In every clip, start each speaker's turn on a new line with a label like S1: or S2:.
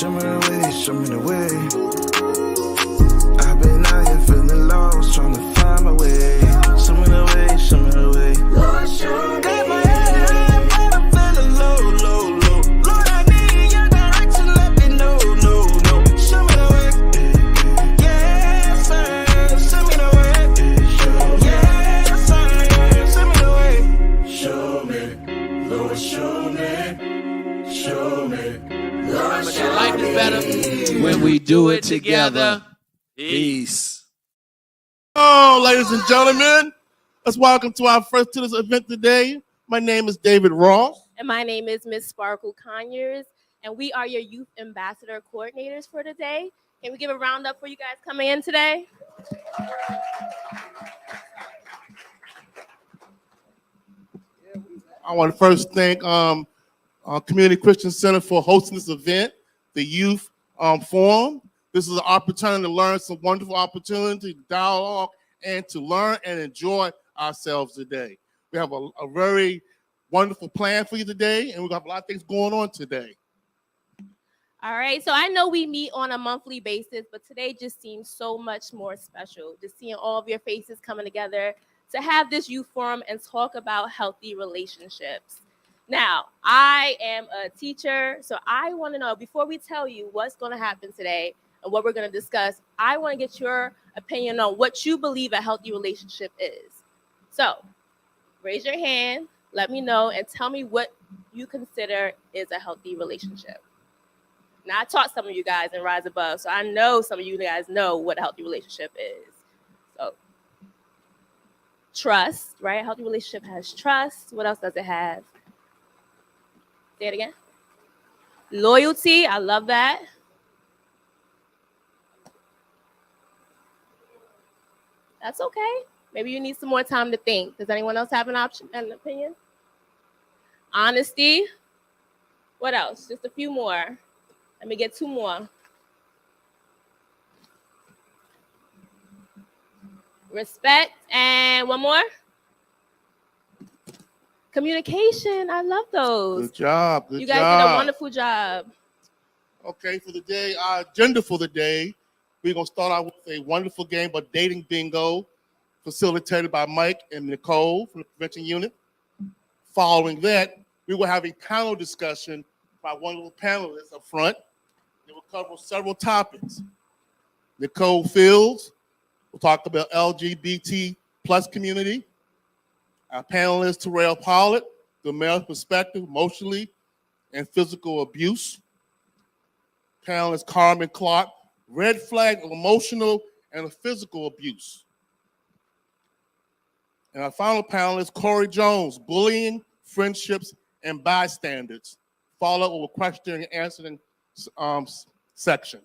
S1: Show me the way, show me the way. I've been out here feeling lost, trying to find my way. Show me the way, show me the way. Lord, show me. Got my head high, but I'm feeling low, low, low. Lord, I need your direction, let me know, no, no. Show me the way. Yes, sir. Show me the way. Yes, sir. Show me the way. Show me, Lord, show me. Show me. Lord, show me.
S2: Life is better when we do it together. Peace.
S3: Oh, ladies and gentlemen, let's welcome to our first to this event today. My name is David Ross.
S4: And my name is Miss Sparkle Conyers, and we are your youth ambassador coordinators for today. Can we give a round up for you guys coming in today?
S3: I want to first thank Community Christian Center for hosting this event, the Youth Forum. This is an opportunity to learn some wonderful opportunity, dialogue, and to learn and enjoy ourselves today. We have a very wonderful plan for you today, and we have a lot of things going on today.
S4: All right, so I know we meet on a monthly basis, but today just seems so much more special. Just seeing all of your faces coming together to have this youth forum and talk about healthy relationships. Now, I am a teacher, so I want to know, before we tell you what's going to happen today and what we're going to discuss, I want to get your opinion on what you believe a healthy relationship is. So, raise your hand, let me know, and tell me what you consider is a healthy relationship. Now, I taught some of you guys in Rise Above, so I know some of you guys know what a healthy relationship is. So, trust, right? A healthy relationship has trust. What else does it have? Say it again. Loyalty, I love that. That's okay. Maybe you need some more time to think. Does anyone else have an opinion? Honesty. What else? Just a few more. Let me get two more. Respect. And one more. Communication. I love those.
S3: Good job. Good job.
S4: You guys did a wonderful job.
S3: Okay, for the day, our agenda for the day, we're going to start out with a wonderful game of dating bingo, facilitated by Mike and Nicole from the prevention unit. Following that, we will have a panel discussion by one of the panelists up front. They will cover several topics. Nicole Fields will talk about LGBT plus community. Our panelist, Terrell Pollard, the male perspective, emotionally and physical abuse. Panelist Carmen Clark, red flag of emotional and physical abuse. And our final panelist, Corey Jones, bullying, friendships, and bystanders. Follow up with a question and answering section.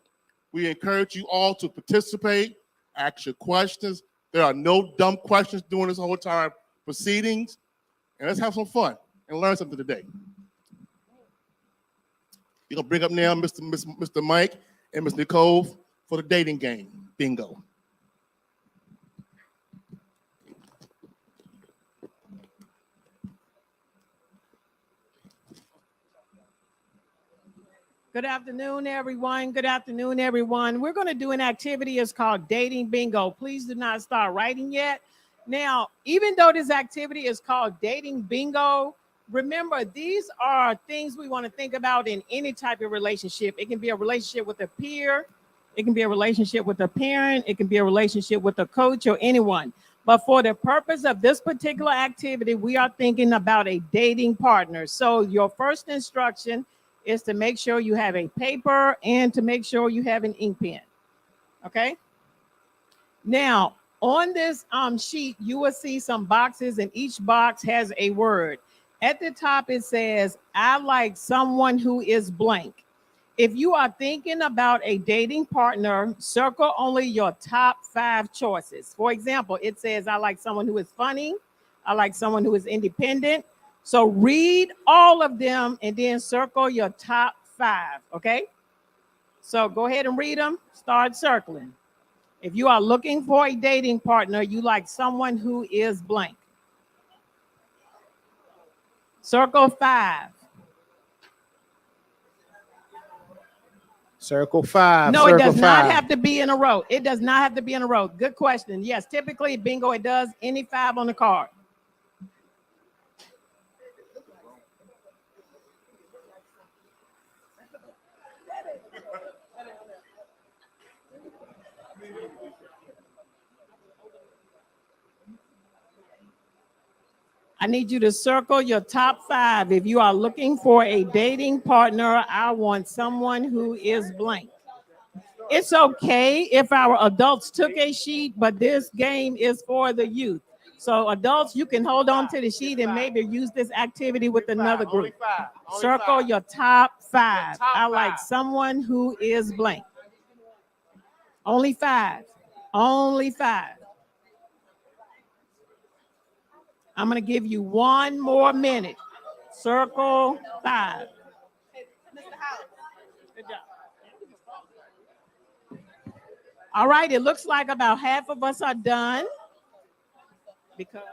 S3: We encourage you all to participate, ask your questions. There are no dumb questions during this whole entire proceedings. And let's have some fun and learn something today. You're going to bring up now Mr. Mike and Ms. Nicole for the dating game, bingo.
S5: Good afternoon, everyone. Good afternoon, everyone. We're going to do an activity. It's called Dating Bingo. Please do not start writing yet. Now, even though this activity is called Dating Bingo, remember, these are things we want to think about in any type of relationship. It can be a relationship with a peer. It can be a relationship with a parent. It can be a relationship with a coach or anyone. But for the purpose of this particular activity, we are thinking about a dating partner. So your first instruction is to make sure you have a paper and to make sure you have an ink pen. Okay? Now, on this sheet, you will see some boxes, and each box has a word. At the top, it says, I like someone who is blank. If you are thinking about a dating partner, circle only your top 5 choices. For example, it says, I like someone who is funny. I like someone who is independent. So read all of them and then circle your top 5, okay? So go ahead and read them. Start circling. If you are looking for a dating partner, you like someone who is blank. Circle 5.
S6: Circle 5.
S5: No, it
S6: circle
S5: does not
S6: 5.
S5: have to be in a row. It does not have to be in a row. Good question. Yes, typically bingo, it does any 5 on the card. I need you to circle your top 5. If you are looking for a dating partner, I want someone who is blank. It's okay if our adults took a sheet, but this game is for the youth. So adults, you can hold on to the sheet and maybe use this activity with another group. Circle your top 5. I like someone who is blank. Only 5. Only 5. I'm going to give you 1 more minute. Circle 5. Good job. All right, it looks like about half of us are done. Because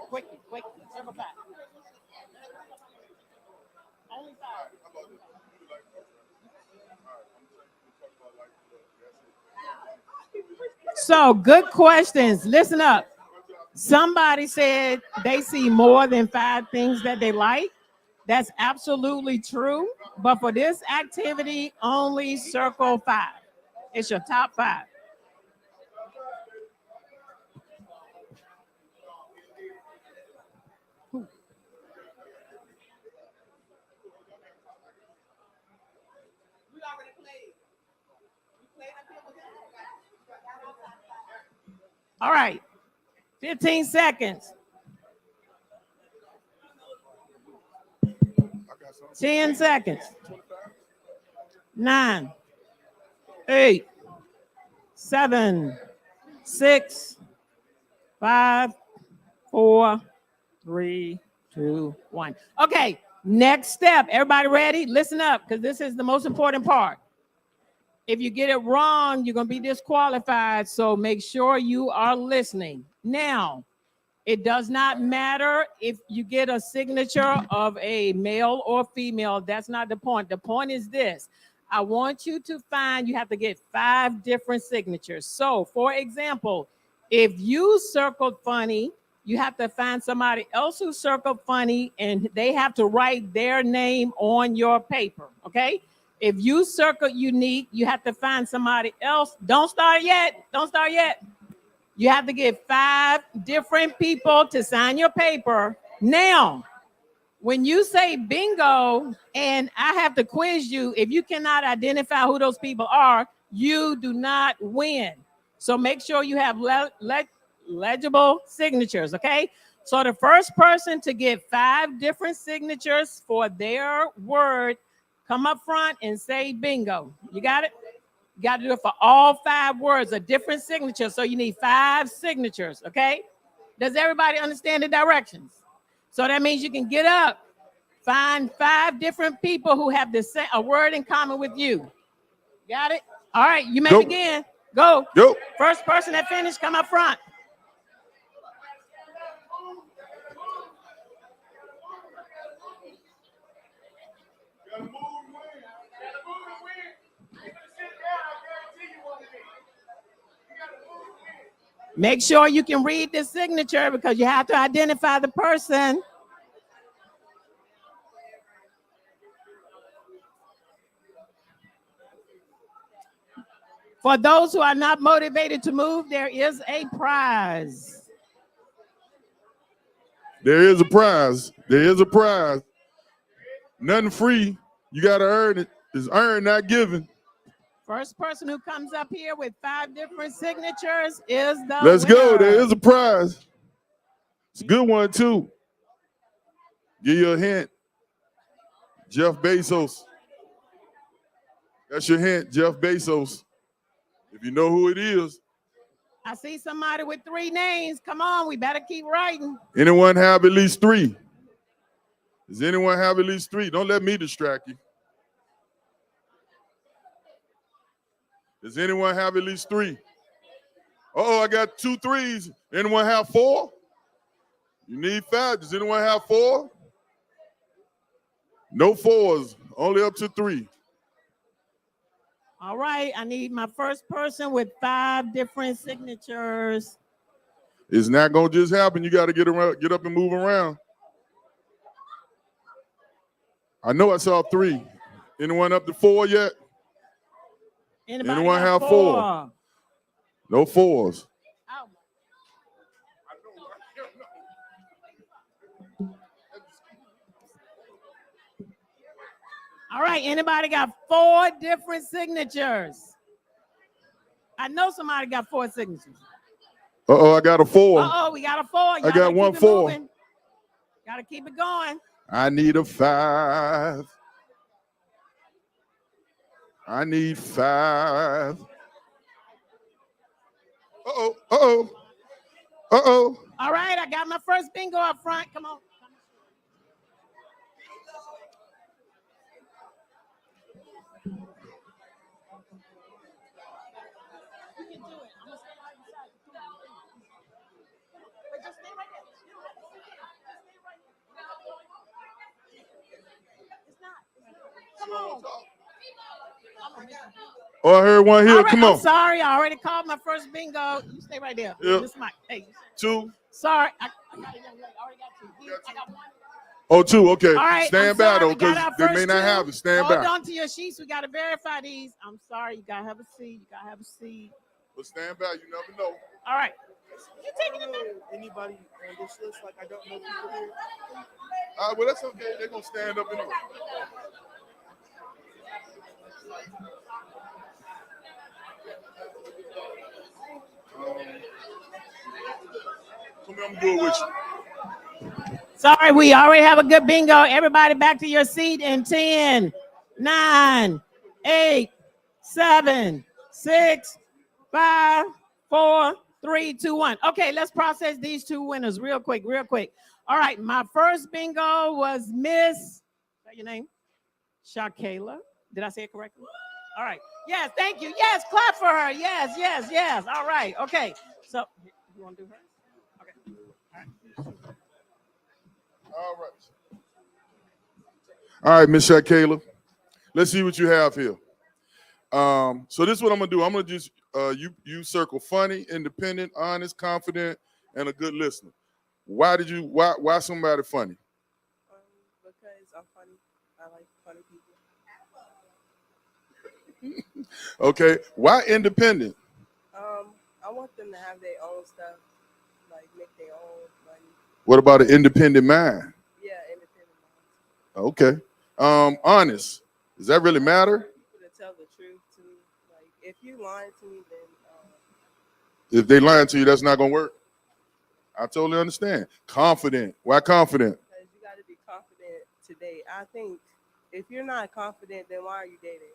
S5: quickly, circle 5. Only 5. So, good questions. Listen up. Somebody said they see more than 5 things that they like. That's absolutely true. But for this activity, only circle 5. It's your top 5. All right, 15 seconds. 10 seconds. 9, 8, 7, 6, 5, 4, 3, 2, 1. Okay, next step. Everybody ready? Listen up, because this is the most important part. If you get it wrong, you're going to be disqualified. So make sure you are listening. Now, it does not matter if you get a signature of a male or female. That's not the point. The point is this. I want you to find, you have to get 5 different signatures. So, for example, if you circled funny, you have to find somebody else who circled funny, and they have to write their name on your paper, okay? If you circle unique, you have to find somebody else. Don't start yet. Don't start yet. You have to get 5 different people to sign your paper. Now, when you say bingo and I have to quiz you, if you cannot identify who those people are, you do not win. So make sure you have legible signatures, okay? So the first person to get 5 different signatures for their word, come up front and say bingo. You got it? You got to do it for all 5 words, a different signature. So you need 5 signatures, okay? Does everybody understand the directions? So that means you can get up, find 5 different people who have a word in common with you. Got it? All right, you may begin. Go.
S7: Go.
S5: First person that finished, come up front. Make sure you can read the signature because you have to identify the person. For those who are not motivated to move, there is a prize.
S7: There is a prize. There is a prize. Nothing free. You got to earn it. It's earned, not given.
S5: First person who comes up here with 5 different signatures is the
S7: Let's
S5: winner.
S7: go. There is a prize. It's a good one, too. Give you a hint. Jeff Bezos. That's your hint, Jeff Bezos. If you know who it is.
S5: I see somebody with 3 names. Come on, we better keep writing.
S7: Anyone have at least 3? Does anyone have at least 3? Don't let me distract you. Does anyone have at least 3? Oh, I got 2 3s. Anyone have 4? You need 5. Does anyone have 4? No fours, only up to 3.
S5: All right, I need my first person with 5 different signatures.
S7: It's not gonna just happen. You got to get up and move around. I know I saw 3. Anyone up to 4 yet?
S5: Anybody
S7: Anyone
S5: got
S7: have 4? No fours.
S5: Oh. All right, anybody got 4 different signatures? I know somebody got 4 signatures.
S7: I got a 4.
S5: We got a 4.
S7: I got 1 4.
S5: Got to keep it going.
S7: I need a 5. I need 5. Uh-oh.
S5: All right, I got my first bingo up front. Come on.
S7: Oh, I heard 1 here.
S5: All right,
S7: Come on.
S5: I'm sorry, I already called my first bingo. You stay right there.
S7: Yeah.
S5: This mic. Hey,
S7: 2.
S5: sorry, I got a young lady. I already got 2. I got 1.
S7: Oh, 2. Okay.
S5: All right,
S7: Stand by though,
S5: we got
S7: because
S5: our
S7: they may
S5: first
S7: not
S5: 2.
S7: have it. Stand
S5: Hold
S7: by.
S5: on to your sheets. We got to verify these. I'm sorry, you got to have a seat. You got to have a seat.
S7: But stand by. You never know.
S5: All right. You taking it back?
S3: Anybody on this list? Like I don't know people here.
S7: All right, well, that's okay. They're going to stand up anyway. Come here, I'm good with you.
S5: Sorry, we already have a good bingo. Everybody back to your seat in 10, 9, 8, 7, 6, 5, 4, 3, 2, 1. Okay, let's process these 2 winners real quick. All right, my first bingo was Miss, is that your name? Shakayla. Did I say it correctly? All right. Yes, thank you. Yes, clap for her. Yes. All right. Okay. So, you want to do her?
S7: All right, Miss Shakayla. Let's see what you have here. So this is what I'm gonna do. I'm gonna just you circle funny, independent, honest, confident, and a good listener. Why somebody funny?
S6: Because I'm funny. I like funny people.
S7: Okay. Why independent?
S6: I want them to have their own stuff, like make their own money.
S7: What about an independent mind?
S6: Yeah, independent minds.
S7: Okay. Honest. Does that really matter?
S6: People to tell the truth to me. Like if you lying to me, then
S7: If they lying to you, that's not gonna work. I totally understand. Confident. Why confident?
S6: because you got to be confident today. I think if you're not confident, then why are you dating?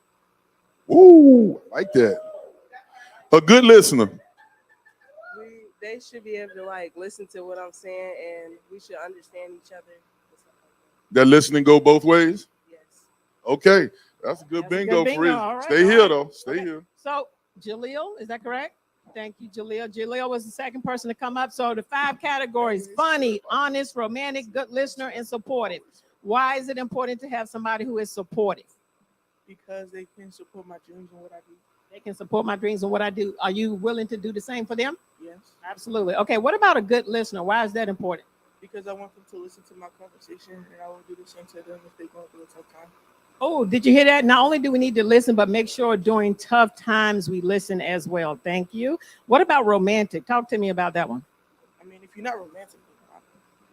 S7: Ooh, I like that. A good listener.
S6: They should be able to like listen to what I'm saying, and we should understand each other. And stuff like
S7: That listening go both ways.
S6: that. Yes.
S7: Okay, that's a good
S5: That's a
S7: bingo,
S5: good
S7: for
S5: bingo.
S7: you.
S5: All right,
S7: Stay
S5: all
S7: here
S5: right.
S7: though. Stay
S5: Okay.
S7: here.
S5: So, Jaleel, is that correct? Thank you, Jaleel. Jaleel was the second person to come up. So the 5 categories: funny, honest, romantic, good listener, and supportive. Why is it important to have somebody who is supportive?
S6: Because they can support my dreams and what I do.
S5: They can support my dreams and what I do. Are you willing to do the same for them?
S6: Yes.
S5: Absolutely. Okay, what about a good listener? Why is that important?
S6: Because I want them to listen to my conversation, and I will do the same to them if they're going through a tough time.
S5: Oh, did you hear that? Not only do we need to listen, but make sure during tough times we listen as well. Thank you. What about romantic? Talk to me about that one.
S6: I mean, if you're not romantic,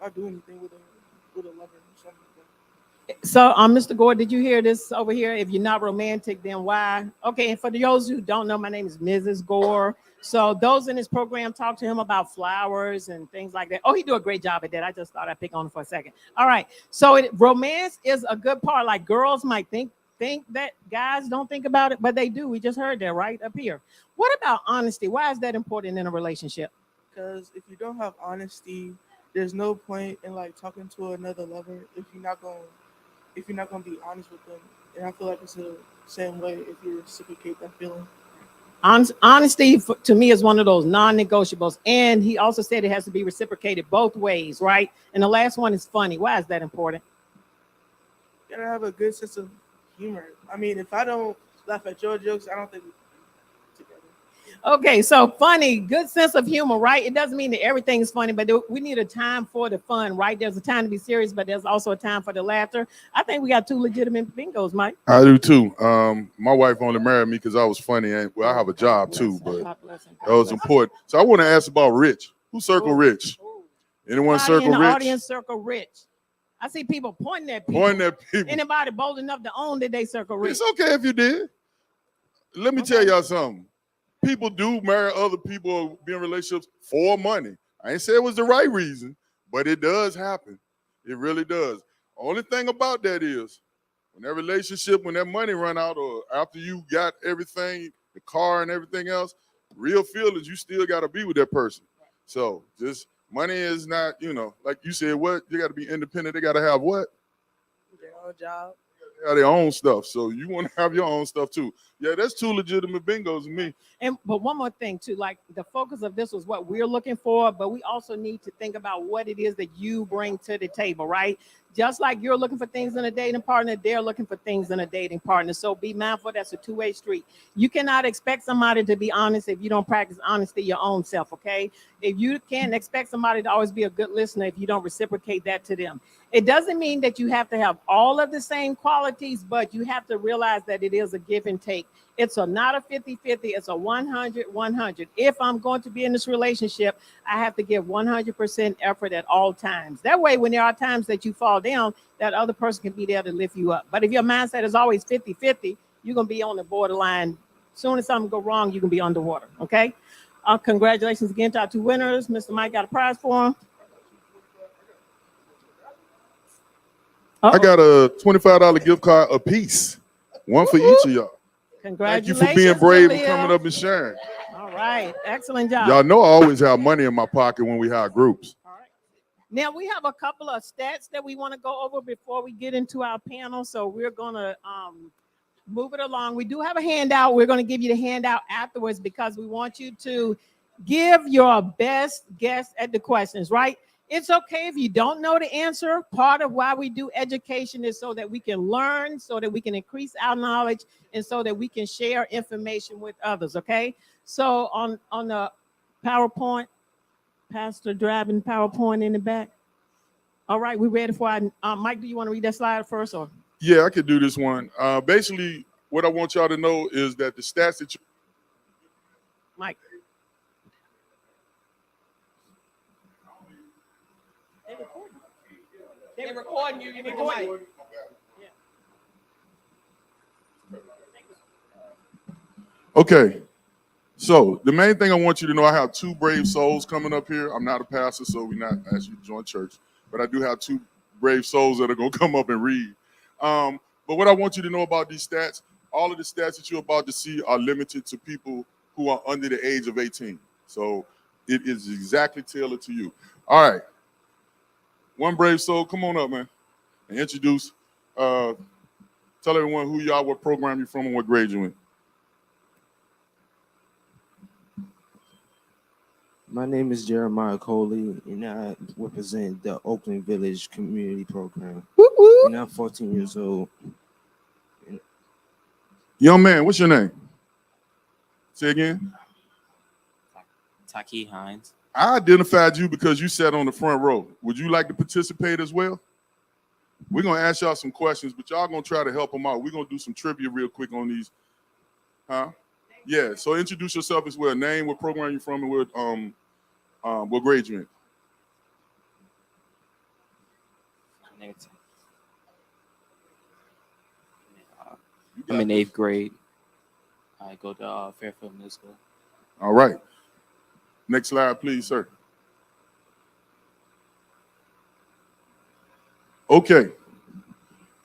S6: I'll do anything with a lover or something like that.
S5: So, Mr. Gore, did you hear this over here? If you're not romantic, then why? Okay, and for those who don't know, my name is Mrs. Gore. So those in this program talk to him about flowers and things like that. Oh, he do a great job at that. I just thought I'd pick on him for a second. All right. So romance is a good part. Like girls might think that guys don't think about it, but they do. We just heard that right up here. What about honesty? Why is that important in a relationship?
S6: Because if you don't have honesty, there's no point in like talking to another lover if you're not gonna be honest with them. And I feel like it's the same way if you reciprocate that feeling.
S5: Honesty to me is one of those non-negotiables. And he also said it has to be reciprocated both ways, right? And the last one is funny. Why is that important?
S6: gotta have a good sense of humor. I mean, if I don't laugh at your jokes, I don't think we're together.
S5: Okay, so funny, good sense of humor, right? It doesn't mean that everything is funny, but we need a time for the fun, right? There's a time to be serious, but there's also a time for the laughter. I think we got two legitimate bingos, Mike.
S7: I do too. My wife only married me because I was funny, and well, I have a job too, but
S5: God bless him.
S7: that was important. So I want to ask about Rich. Who circle Rich? Anyone
S5: Somebody
S7: circle
S5: in the
S7: Rich?
S5: audience circle Rich. I see people pointing at people.
S7: Pointing at people.
S5: Anybody bold enough to own that they circle Rich?
S7: It's okay if you did. Let me tell y'all something. People do marry other people or be in relationships for money. I ain't say it was the right reason, but it does happen. It really does. Only thing about that is when that relationship, when that money run out, or after you got everything, the car and everything else, real feelings, you still got to be with that person. So just money is not, like you said, what? You got to be independent. They got to have what?
S6: Their own job.
S7: They have their own stuff. So you want to have your own stuff too. Yeah, that's two legitimate bingos to me.
S5: But one more thing too, like the focus of this was what we're looking for, but we also need to think about what it is that you bring to the table, right? Just like you're looking for things in a dating partner, they're looking for things in a dating partner. So be mindful, that's a two-way street. You cannot expect somebody to be honest if you don't practice honesty your own self, okay? If you can't expect somebody to always be a good listener if you don't reciprocate that to them. It doesn't mean that you have to have all of the same qualities, but you have to realize that it is a give and take. It's not a 50-50, it's a 100-100. If I'm going to be in this relationship, I have to give 100% effort at all times. That way, when there are times that you fall down, that other person can be there to lift you up. But if your mindset is always 50-50, you're going to be on the borderline. As soon as something go wrong, you can be underwater, okay? Congratulations again to our two winners. Mr. Mike got a prize for him.
S7: I got a $25 gift card apiece, one for each of y'all. Thank you
S5: Congratulations.
S7: for being brave and
S5: Jaleel.
S7: coming up and sharing.
S5: All right, excellent job.
S7: Y'all know I always have money in my pocket when we have groups.
S5: All right. Now we have a couple of stats that we want to go over before we get into our panel. So we're gonna move it along. We do have a handout. We're gonna give you the handout afterwards because we want you to give your best guess at the questions, right? It's okay if you don't know the answer. Part of why we do education is so that we can learn, so that we can increase our knowledge, and so that we can share information with others, okay? So on the PowerPoint, Pastor driving PowerPoint in the back. All right, we ready for our, Mike, do you want to read that slide first? Or
S7: Yeah, I could do this one. Basically, what I want y'all to know is that the stats that you
S5: Mike. They're recording you. You're recording.
S7: Okay, so the main thing I want you to know, I have two brave souls coming up here. I'm not a pastor, so we're not asking you to join church, but I do have two brave souls that are going to come up and read. But what I want you to know about these stats, all of the stats that you're about to see are limited to people who are under the age of 18. So it is exactly tailored to you. All right. One brave soul, come on up, man, and introduce. Tell everyone who you are, what program you're from, and what grade you're in.
S8: My name is Jeremiah Coley, and I represent the Oakland Village Community Program. And I'm 14 years old.
S7: Young man, what's your name? Say again.
S9: Taki Hines.
S7: I identified you because you sat on the front row. Would you like to participate as well? We're going to ask y'all some questions, but y'all going to try to help them out. We're going to do some trivia real quick on these. Huh? Yeah, so introduce yourself as well. Name, what program you're from, and what grade you're in.
S9: I'm in 8th grade. I go to Fairfield Middle School.
S7: All right. Next slide, please, sir. Okay.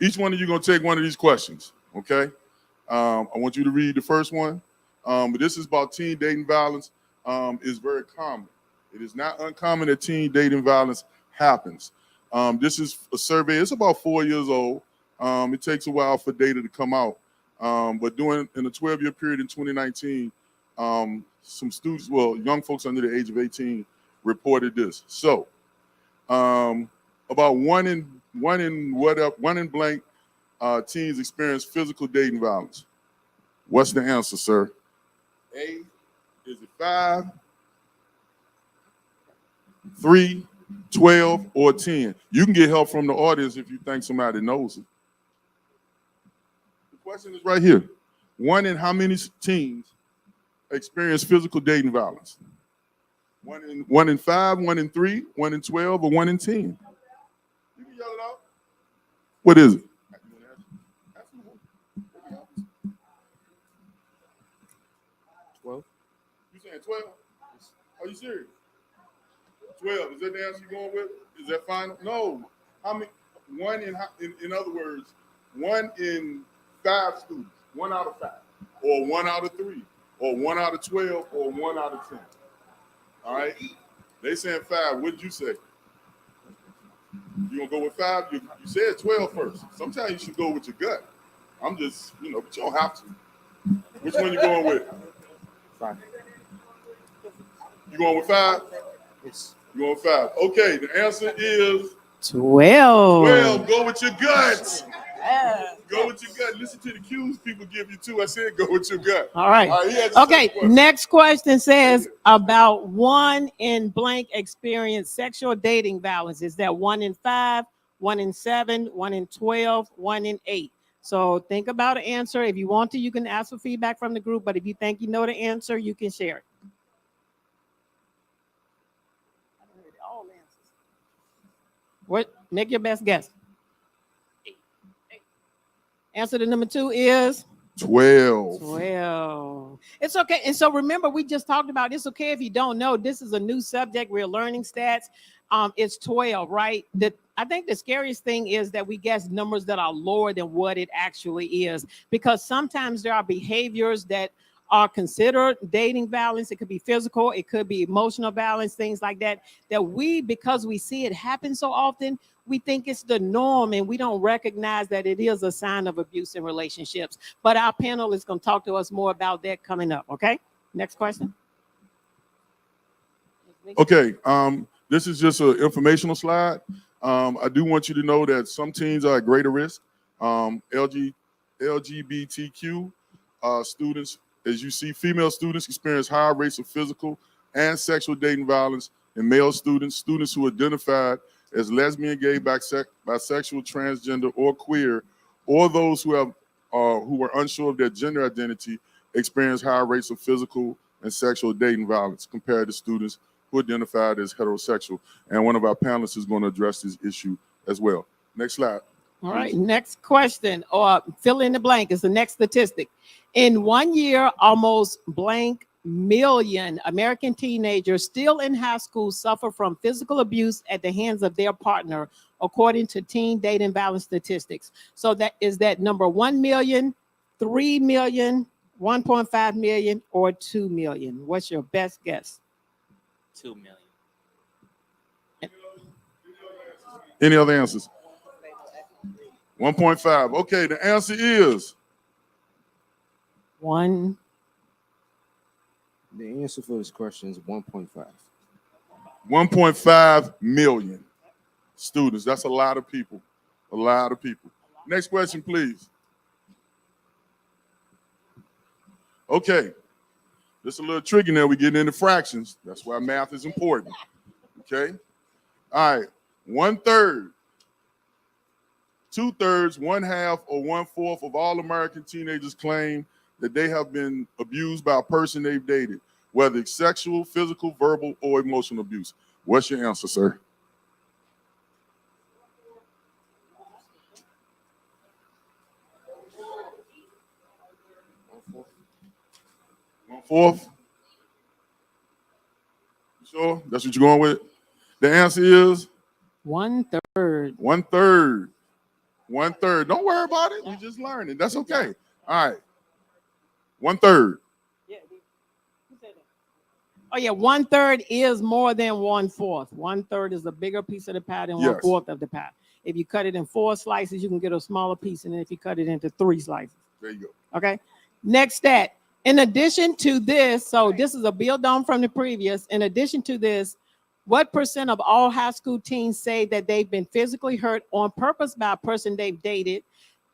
S7: Each one of you going to take one of these questions, okay? I want you to read the first one. But this is about teen dating violence. It's very common. It is not uncommon that teen dating violence happens. This is a survey. It's about 4 years old. It takes a while for data to come out. But in a 12-year period in 2019, some students, young folks under the age of 18 reported this. So about one in blank teens experience physical dating violence? What's the answer, sir? A, is it 5, 3, 12, or 10? You can get help from the audience if you think somebody knows it. The question is right here. One in how many teens experience physical dating violence? One in 5, 1 in 3, 1 in 12, or 1 in 10? You can yell it out. What is it?
S8: 12.
S7: You saying 12? Are you serious? 12. Is that the answer you're going with? Is that final? No. How many? One in other words, 1 in 5 students, 1 out of 5, or 1 out of 3, or 1 out of 12, or 1 out of 10. All right. They saying 5. What did you say? You gonna go with 5? You said 12 first. Sometimes you should go with your gut. I'm just, but you don't have to. Which one you going with?
S8: 5.
S7: You going with 5?
S8: Yes.
S7: You going with 5? Okay. The answer is
S5: 12.
S7: 12. Go with your gut. Go with your gut. Listen to the cues people give you too. I said go with your gut.
S5: All right.
S7: All right, he has a
S5: Okay.
S7: second question.
S5: Next question says about 1 in blank experience sexual dating violence. Is that 1 in 5, 1 in 7, 1 in 12, 1 in 8? So think about an answer. If you want to, you can ask for feedback from the group. But if you think you know the answer, you can share it. What? Make your best guess. Answer to number 2 is
S7: 12.
S5: 12. It's okay. And so remember, we just talked about it's okay if you don't know. This is a new subject. We're learning stats. It's 12, right? I think the scariest thing is that we guess numbers that are lower than what it actually is, because sometimes there are behaviors that are considered dating violence. It could be physical, it could be emotional violence, things like that, because we see it happen so often, we think it's the norm and we don't recognize that it is a sign of abuse in relationships. But our panel is going to talk to us more about that coming up. Okay. Next question.
S7: Okay. This is just an informational slide. I do want you to know that some teens are at greater risk. LGBTQ students, as you see, female students experience higher rates of physical and sexual dating violence, and male students who identified as lesbian, gay, bisexual, transgender, or queer, or those who were unsure of their gender identity, experience higher rates of physical and sexual dating violence compared to students who identified as heterosexual. And one of our panelists is going to address this issue as well. Next slide.
S5: All right, next question, or fill in the blank is the next statistic. In 1 year, almost blank million American teenagers still in high school suffer from physical abuse at the hands of their partner, according to teen dating violence statistics. So that is that number 1 million, 3 million, 1.5 million, or 2 million? What's your best guess?
S9: 2 million.
S7: Any other answers? 1.5. Okay, the answer is
S5: 1.
S8: The answer for this question is 1.5.
S7: 1.5 million students. That's a lot of people. A lot of people. Next question, please. Okay. This is a little tricky now. We're getting into fractions. That's why math is important. Okay. All right. 1/3, 2/3, 1/2, or 1/4 of all American teenagers claim that they have been abused by a person they've dated, whether it's sexual, physical, verbal, or emotional abuse. What's your answer, sir? One-fourth? You sure? That's what you're going with? The answer is
S5: 1/3.
S7: 1/3. 1/3. Don't worry about it. We're just learning. That's okay. All right. 1/3.
S5: Oh yeah, 1/3 is more than 1/4. 1/3 is a bigger piece of the pie than
S7: Yes.
S5: 1/4 of the pie. If you cut it in 4 slices, you can get a smaller piece, and if you cut it into 3 slices.
S7: There you go.
S5: Okay. Next stat. In addition to this, so this is a build on from the previous. In addition to this, what percent of all high school teens say that they've been physically hurt on purpose by a person they've dated?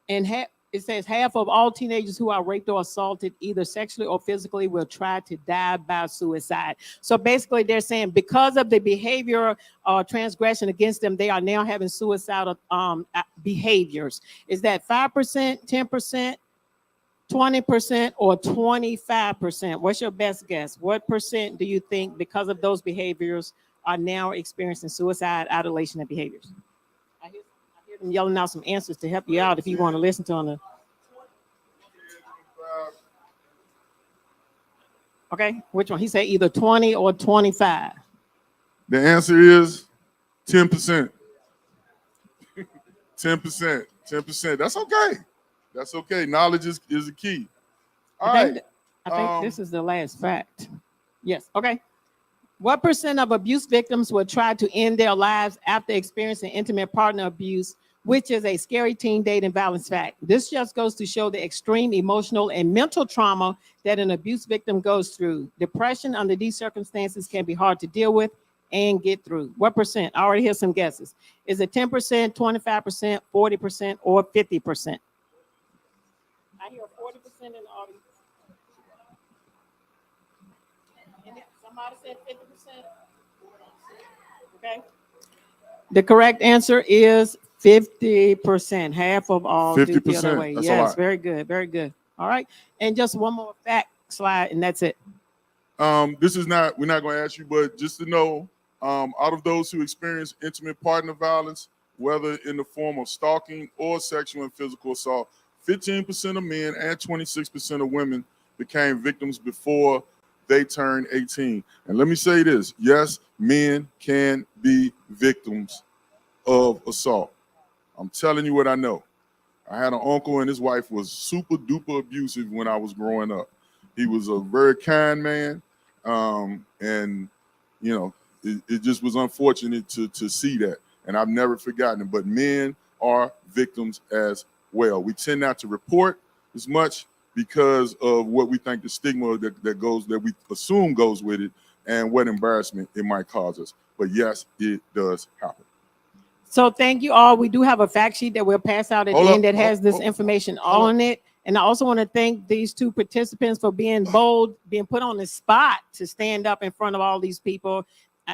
S5: And it says half of all teenagers who are raped or assaulted, either sexually or physically, will try to die by suicide. So basically, they're saying because of the behavior or transgression against them, they are now having suicidal behaviors. Is that 5%, 10%, 20%, or 25%? What's your best guess? What percent do you think, because of those behaviors, are now experiencing suicide, adulation, and behaviors? I hear them yelling out some answers to help you out if you want to listen to them. Okay, which one? He said either 20 or 25.
S7: The answer is 10%. 10%. 10%. That's okay. That's okay. Knowledge is the key. All right.
S5: I think this is the last fact. Yes. Okay. What percent of abuse victims will try to end their lives after experiencing intimate partner abuse, which is a scary teen dating violence fact? This just goes to show the extreme emotional and mental trauma that an abuse victim goes through. Depression under these circumstances can be hard to deal with and get through. What percent? I already hear some guesses. Is it 10%, 25%, 40%, or 50%? I hear 40% in the audience. Somebody said 50%. Okay. The correct answer is 50%. Half of all do the other
S7: 50%.
S5: way.
S7: That's a
S5: Yes,
S7: lot.
S5: very good, very good. All right. And just one more fact slide, and that's it.
S7: This is not, we're not going to ask you, but just to know, out of those who experience intimate partner violence, whether in the form of stalking or sexual and physical assault, 15% of men and 26% of women became victims before they turned 18. And let me say this, yes, men can be victims of assault. I'm telling you what I know. I had an uncle and his wife was super duper abusive when I was growing up. He was a very kind man. And you know, it just was unfortunate to see that. And I've never forgotten it, but men are victims as well. We tend not to report as much because of what we think the stigma that we assume goes with it and what embarrassment it might cause us. But yes, it does happen.
S5: So thank you all. We do have a fact sheet that we'll pass out at the end that has this information on it. And I also want to thank these two participants for being bold, being put on the spot to stand up in front of all these people.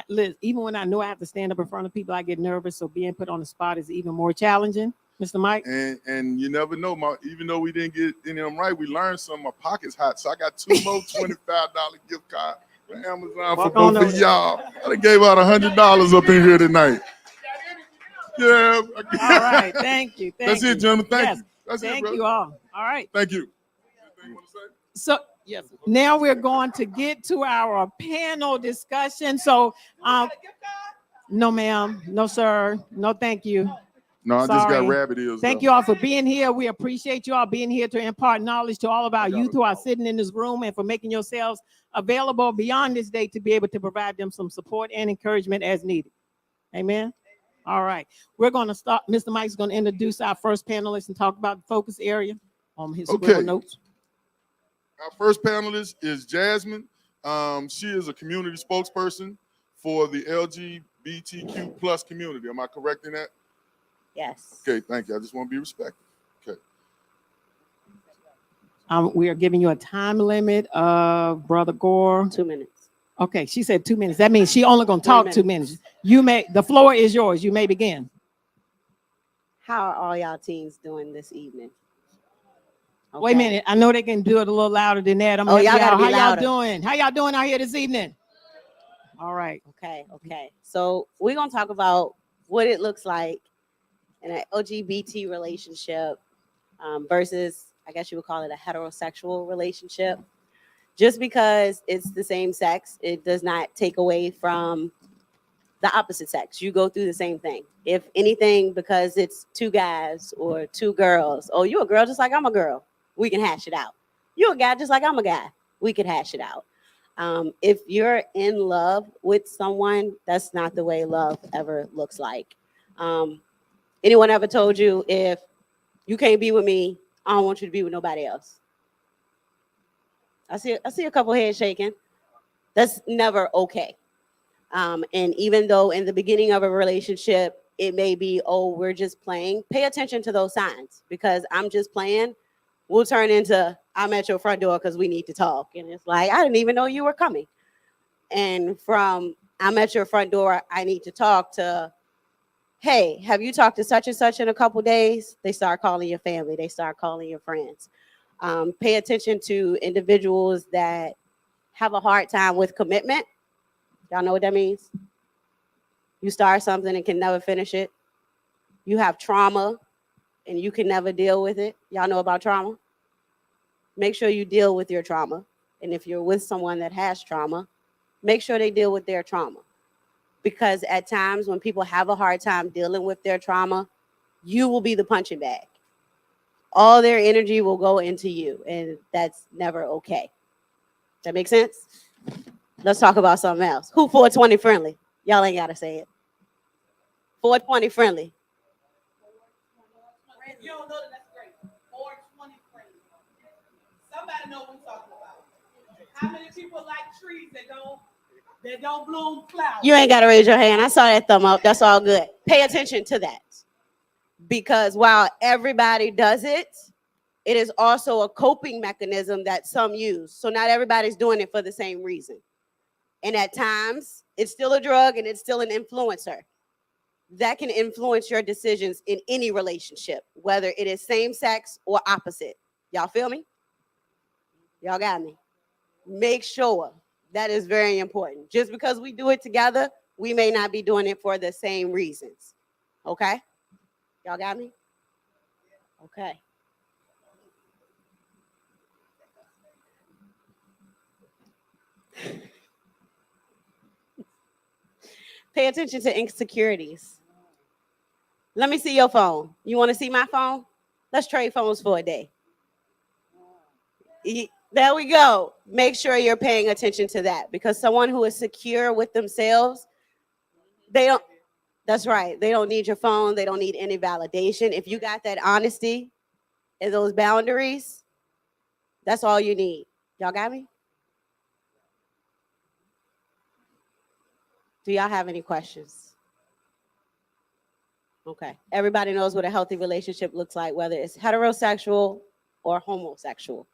S5: Liz, even when I know I have to stand up in front of people, I get nervous. So being put on the spot is even more challenging. Mr. Mike?
S7: And you never know, even though we didn't get any of them right, we learned some. My pocket's hot. So I got two more $25 gift cards for Amazon for both of y'all. I done gave out $100 up in here tonight. Yeah.
S5: All right. Thank you.
S7: That's it, gentlemen. Thank you. That's
S5: Thank
S7: it,
S5: you all. All right.
S7: Thank you.
S5: So yes, now we're going to get to our panel discussion. So no, ma'am. No, sir. No, thank you.
S7: No, I just got
S5: Sorry.
S7: rabbit ears.
S5: Thank you all for being here. We appreciate you all being here to impart knowledge to all of our youth who are sitting in this room and for making yourselves available beyond this day to be able to provide them some support and encouragement as needed. Amen. All right. We're going to start. Mr. Mike's going to introduce our first panelist and talk about the focus area on his scribble notes.
S7: Our first panelist is Jasmine. She is a community spokesperson for the LGBTQ plus community. Am I correct in that?
S10: Yes.
S7: Okay, thank you. I just want to be respected. Okay.
S5: We are giving you a time limit of Brother Gore.
S10: 2 minutes.
S5: Okay, she said 2 minutes. That means she only going to talk 2 minutes. The floor is yours. You may begin.
S10: How are all y'all teens doing this evening?
S5: Wait a minute. I know they can do it a little louder than that.
S10: Y'all gotta be
S5: how
S10: louder.
S5: y'all doing? How y'all doing out here this evening? All right.
S10: Okay. So we're gonna talk about what it looks like in an LGBT relationship versus, I guess you would call it a heterosexual relationship. Just because it's the same sex, it does not take away from the opposite sex. You go through the same thing. If anything, because it's two guys or two girls, oh, you a girl just like I'm a girl, we can hash it out. You a guy just like I'm a guy, we could hash it out. If you're in love with someone, that's not the way love ever looks like. Anyone ever told you, if you can't be with me, I don't want you to be with nobody else? I see a couple heads shaking. That's never okay. And even though in the beginning of a relationship, It may be, oh, we're just playing. Pay attention to those signs, because I'm just playing will turn into I'm at your front door because we need to talk. And it's like, I didn't even know you were coming. And from I'm at your front door, I need to talk, to, hey, have you talked to such and such in a couple days? They start calling your family. They start calling your friends. Pay attention to individuals that have a hard time with commitment. Y'all know what that means? You start something and can never finish it. You have trauma and you can never deal with it. Y'all know about trauma? Make sure you deal with your trauma. And if you're with someone that has trauma, make sure they deal with their trauma. Because at times when people have a hard time dealing with their trauma, you will be the punching bag. All their energy will go into you, and that's never okay. That makes sense? Let's talk about something else. Who 420 friendly? Y'all ain't gotta say it. 420 friendly.
S5: You don't know that, that's great. 420 friendly. Somebody know what I'm talking about. How many people like trees that don't bloom flowers?
S10: You ain't gotta raise your hand. I saw that thumb up. That's all good. Pay attention to that. Because while everybody does it, it is also a coping mechanism that some use. So not everybody's doing it for the same reason. And at times, it's still a drug and it's still an influencer. That can influence your decisions in any relationship, whether it is same sex or opposite. Y'all feel me? Y'all got me? Make sure. That is very important. Just because we do it together, we may not be doing it for the same reasons. Okay? Y'all got me? Okay. Pay attention to insecurities. Let me see your phone. You want to see my phone? Let's trade phones for a day. There we go. Make sure you're paying attention to that, because someone who is secure with themselves, that's right. They don't need your phone. They don't need any validation. If you got that honesty and those boundaries, that's all you need. Y'all got me? Do y'all have any questions? Okay. Everybody knows what a healthy relationship looks like, whether it's heterosexual or homosexual.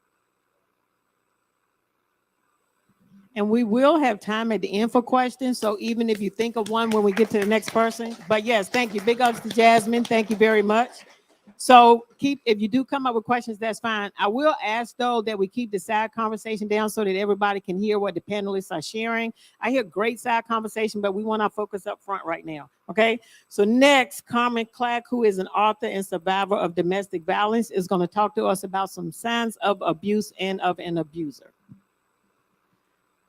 S5: And we will have time at the end for questions. So even if you think of one when we get to the next person. But yes, thank you. Big ups to Jasmine. Thank you very much. So if you do come up with questions, that's fine. I will ask, though, that we keep the side conversation down so that everybody can hear what the panelists are sharing. I hear great side conversation, but we want our focus up front right now. Okay. So next, Carmen Clack, who is an author and survivor of domestic violence, is going to talk to us about some signs of abuse and of an abuser.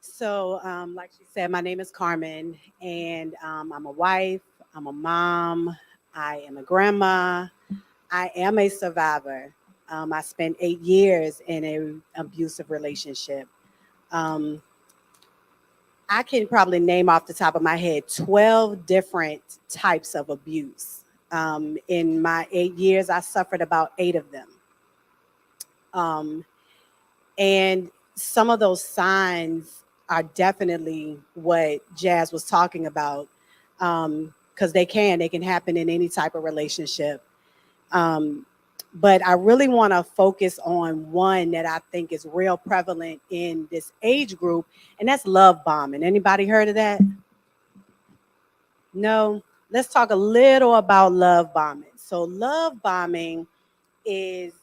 S11: So, like she said, my name is Carmen, and I'm a wife, I'm a mom, I am a grandma, I am a survivor. I spent 8 years in an abusive relationship. I can probably name off the top of my head 12 different types of abuse. In my 8 years, I suffered about 8 of them. And some of those signs are definitely what Jazz was talking about, because they can happen in any type of relationship. But I really want to focus on one that I think is real prevalent in this age group, and that's love bombing. Anybody heard of that? No? Let's talk a little about love bombing. So love bombing is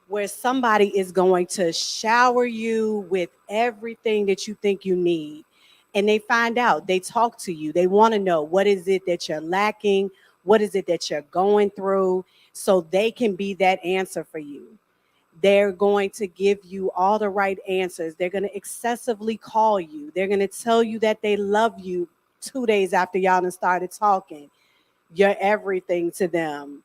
S11: where somebody is going to shower you with everything that you think you need. And they find out, they talk to you, they want to know what is it that you're lacking, what is it that you're going through, so they can be that answer for you. They're going to give you all the right answers. They're going to excessively call you. They're going to tell you that they love you 2 days after y'all done started talking. You're everything to them.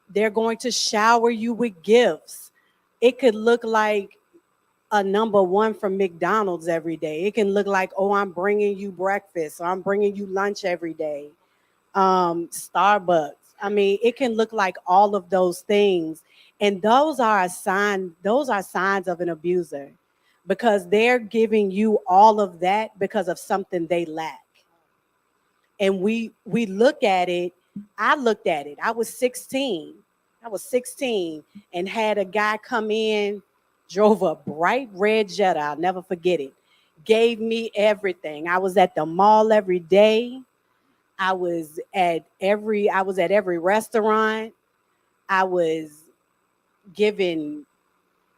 S11: They're going to shower you with gifts. It could look like a number one from McDonald's every day. It can look like, oh, I'm bringing you breakfast, or I'm bringing you lunch every day. Starbucks. I mean, it can look like all of those things. And those are signs of an abuser, because they're giving you all of that because of something they lack. and we look at it. I looked at it. I was 16 and had a guy come in, drove a bright red Jetta. I'll never forget it. Gave me everything. I was at the mall every day. I was at every restaurant. I was given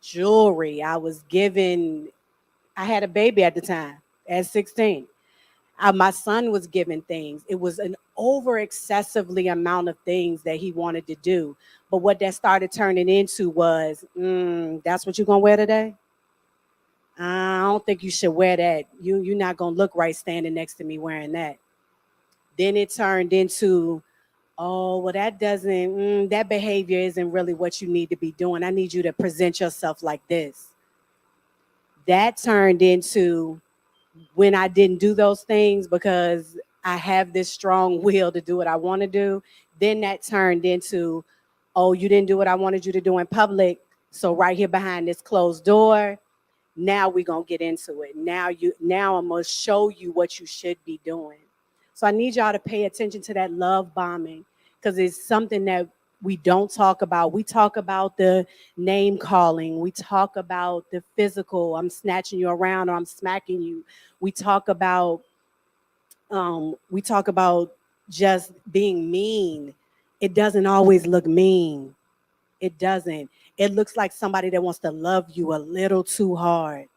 S11: jewelry. I had a baby at the time at 16. My son was given things. It was an over excessively amount of things that he wanted to do. But what that started turning into was, that's what you're going to wear today? I don't think you should wear that. You're not going to look right standing next to me wearing that. Then it turned into, oh, well, that behavior isn't really what you need to be doing. I need you to present yourself like this. That turned into, when I didn't do those things because I have this strong will to do what I want to do, then that turned into, oh, you didn't do what I wanted you to do in public. So right here behind this closed door, now we're going to get into it. Now I'm going to show you what you should be doing. So I need y'all to pay attention to that love bombing, because it's something that we don't talk about. We talk about the name calling. We talk about the physical. I'm snatching you around or I'm smacking you. We talk about just being mean. It doesn't always look mean. It doesn't. It looks like somebody that wants to love you a little too hard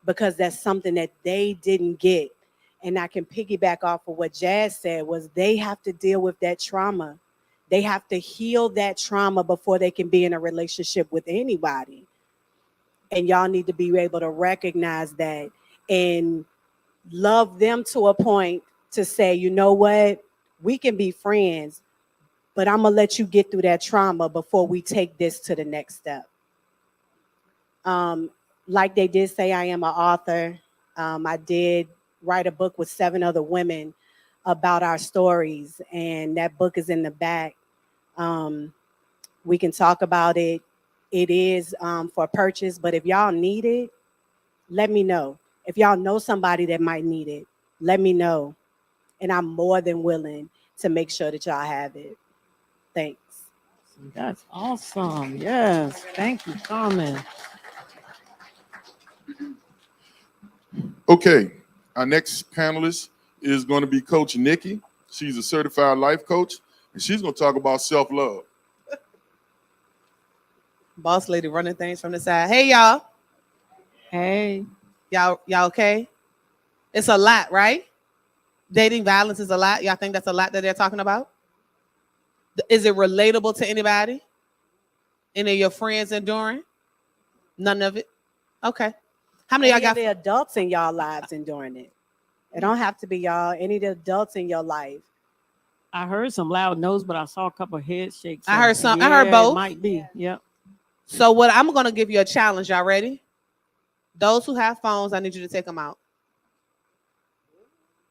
S11: because that's something that they didn't get. And I can piggyback off of what Jazz said, was they have to deal with that trauma. They have to heal that trauma before they can be in a relationship with anybody. And y'all need to be able to recognize that and love them to a point to say, you know what, we can be friends, but I'm gonna let you get through that trauma before we take this to the next step. Like they did say, I am an author. I did write a book with 7 other women about our stories, and that book is in the back. We can talk about it. It is for purchase, but if y'all need it, let me know. If y'all know somebody that might need it, let me know. And I'm more than willing to make sure that y'all have it. Thanks.
S5: That's awesome. Yes. Thank you, Carmen.
S7: Okay, our next panelist is going to be Coach Nikki. She's a certified life coach, and she's going to talk about self-love.
S12: Boss lady running things from the side. Hey, y'all.
S5: Hey.
S12: Y'all okay? It's a lot, right? Dating violence is a lot. Y'all think that's a lot that they're talking about? Is it relatable to anybody? Any of your friends enduring? None of it? Okay. How many of y'all got
S11: the adults in y'all lives enduring it? It don't have to be y'all. Any of the adults in your life.
S5: I heard some loud no's, but I saw a couple of head shakes.
S12: I heard some.
S5: Yeah,
S12: I heard both.
S5: It might be. Yep.
S12: So what I'm going to give you a challenge. Y'all ready? Those who have phones, I need you to take them out.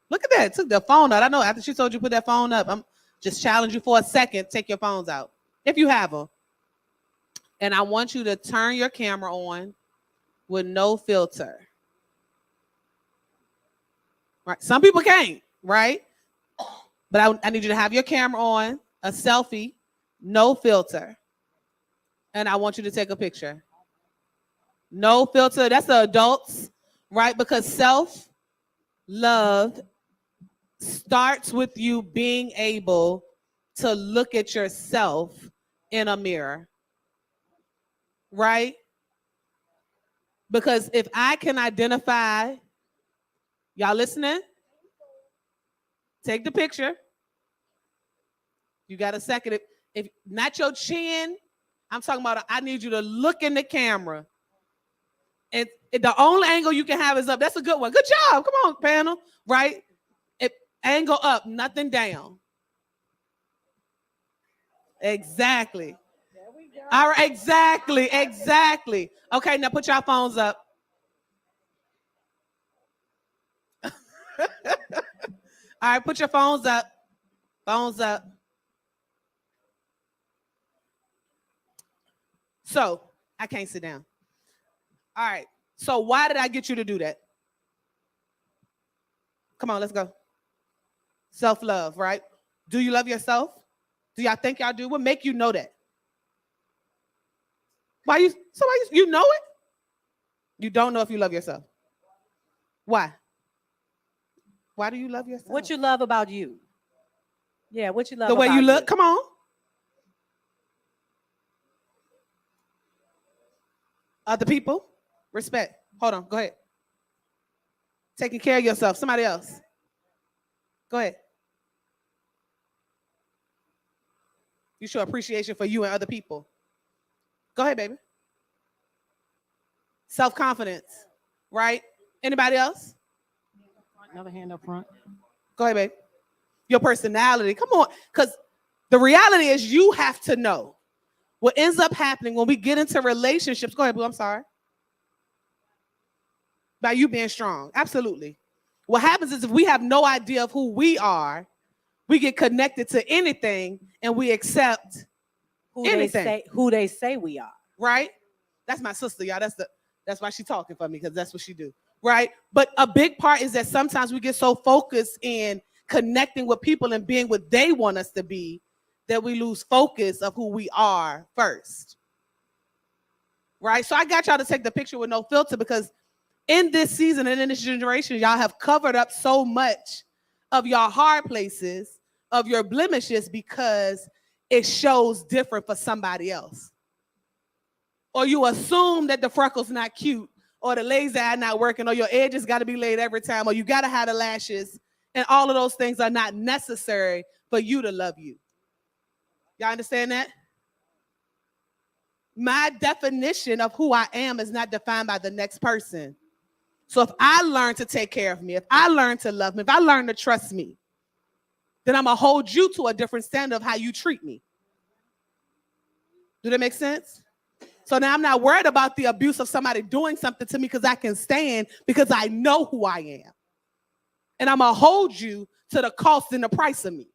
S12: Look at that. Took the phone out. I know after she told you put that phone up, I'm just challenge you for a second. Take your phones out if you have them. And I want you to turn your camera on with no filter. Right. Some people can't, right? But I need you to have your camera on, a selfie, no filter. And I want you to take a picture. No filter. That's the adults, right? Because self-love starts with you being able to look at yourself in a mirror, right? Because if I can identify, y'all listening? Take the picture. You got a second. If not your chin, I'm talking about I need you to look in the camera. And the only angle you can have is up. That's a good one. Good job. Come on, panel. Right? Angle up, nothing down. Exactly.
S11: There we go.
S12: All right, exactly. Okay, now put your phones up. All right, put your phones up. Phones up. So, I can't sit down. All right. So, why did I get you to do that? Come on, let's go. Self-love, right? Do you love yourself? Do y'all think y'all do? What make you know that? You know it? You don't know if you love yourself. Why? Why do you love yourself?
S11: What you love about you? Yeah, what you love
S12: The way
S11: about
S12: you look? Come on. Other people? Respect. Hold on. Go ahead. Taking care of yourself. Somebody else. Go ahead. You show appreciation for you and other people. Go ahead, baby. Self-confidence, right? Anybody else?
S5: Another hand up front.
S12: Go ahead, baby. Your personality. Come on. Because the reality is you have to know what ends up happening when we get into relationships. Go ahead, boo. I'm sorry. By you being strong. Absolutely. What happens is if we have no idea of who we are, we get connected to anything and we accept
S11: who
S12: anything.
S11: they say we are.
S12: Right? That's my sister, y'all. That's why she's talking for me, because that's what she do. Right? But a big part is that sometimes we get so focused in connecting with people and being what they want us to be that we lose focus of who we are first. Right? So I got y'all to take the picture with no filter, because in this season and in this generation, y'all have covered up so much of your hard places, of your blemishes, because it shows different for somebody else. Or you assume that the freckles not cute, or the lazy eye not working, or your edges got to be laid every time, or you got to have the lashes, and all of those things are not necessary for you to love you. Y'all understand that? My definition of who I am is not defined by the next person. So if I learn to take care of me, if I learn to love me, if I learn to trust me, then I'm going to hold you to a different standard of how you treat me. Do that make sense? So now I'm not worried about the abuse of somebody doing something to me, because I can stand, because I know who I am. And I'm going to hold you to the cost and the price of me.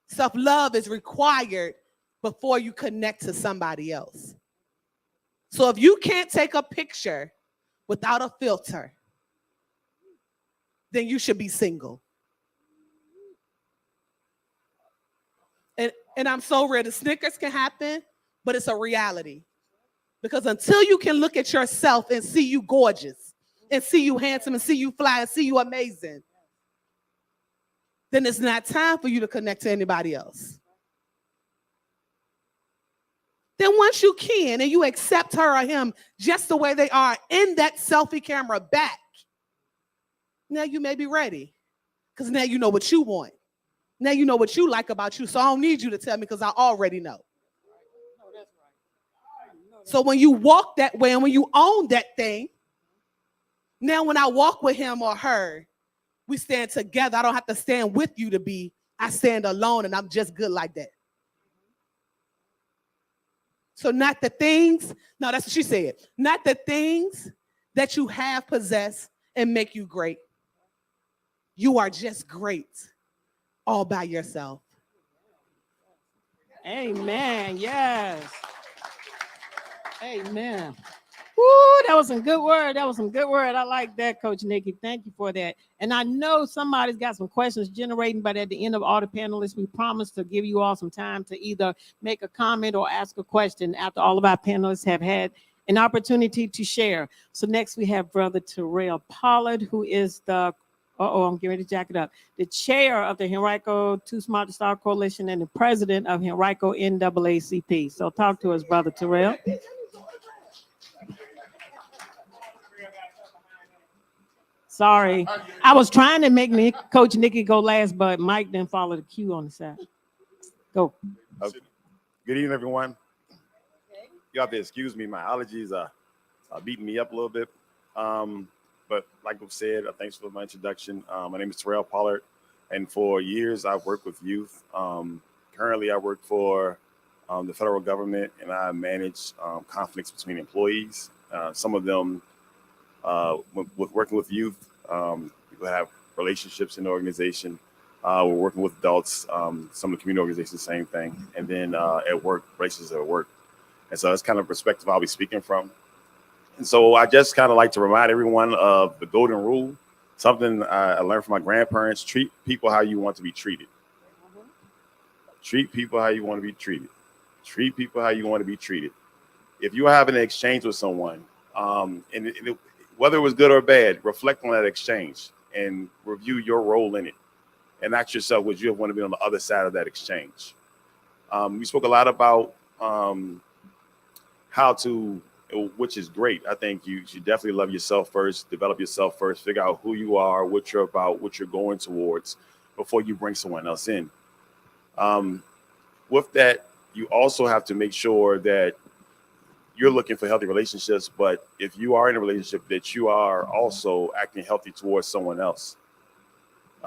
S12: Self-love is required before you connect to somebody else. So if you can't take a picture without a filter, then you should be single. And I'm so ready. Snickers can happen, but it's a reality. Because until you can look at yourself and see you gorgeous, and see you handsome, and see you fly, and see you amazing, then it's not time for you to connect to anybody else. Then once you can, and you accept her or him just the way they are in that selfie camera back, now you may be ready. Because now you know what you want. Now you know what you like about you. So I don't need you to tell me, because I already know. So when you walk that way, and when you own that thing, now when I walk with him or her, we stand together. I don't have to stand with you to be. I stand alone, and I'm just good like that. So not the things, no, that's what she said. Not the things that you have possessed and make you great. You are just great all by yourself.
S5: Amen. Yes. Amen. Woo, that was some good word. That was some good word. I like that, Coach Nikki. Thank you for that. And I know somebody's got some questions generating, but at the end of all the panelists, we promise to give you all some time to either make a comment or ask a question after all of our panelists have had an opportunity to share. So next we have Brother Terrell Pollard, who is the, I'm getting ready to jack it up, the chair of the Henrico Too Smart to Start Coalition and the president of Henrico NAACP. So talk to us, Brother Terrell. Sorry, I was trying to make Coach Nikki go last, but Mike didn't follow the cue on the side. Go.
S13: Okay. Good evening, everyone. You have to excuse me. My allergies are beating me up a little bit. But like I said, thanks for my introduction. My name is Terrell Pollard, and for years I've worked with youth. Currently, I work for the federal government, and I manage conflicts between employees. Some of them, with working with youth, people have relationships in the organization. We're working with adults, some of the community organizations, same thing. And then at work, relationships at work. And so that's kind of the perspective I'll be speaking from. And so I just kind of like to remind everyone of the golden rule. Something I learned from my grandparents: treat people how you want to be treated. Treat people how you want to be treated. Treat people how you want to be treated. If you are having an exchange with someone, whether it was good or bad, reflect on that exchange and review your role in it, and ask yourself, would you have wanted to be on the other side of that exchange? We spoke a lot about how to, which is great. I think you should definitely love yourself first, develop yourself first, figure out who you are, what you're about, what you're going towards before you bring someone else in. With that, you also have to make sure that you're looking for healthy relationships, but if you are in a relationship, that you are also acting healthy towards someone else.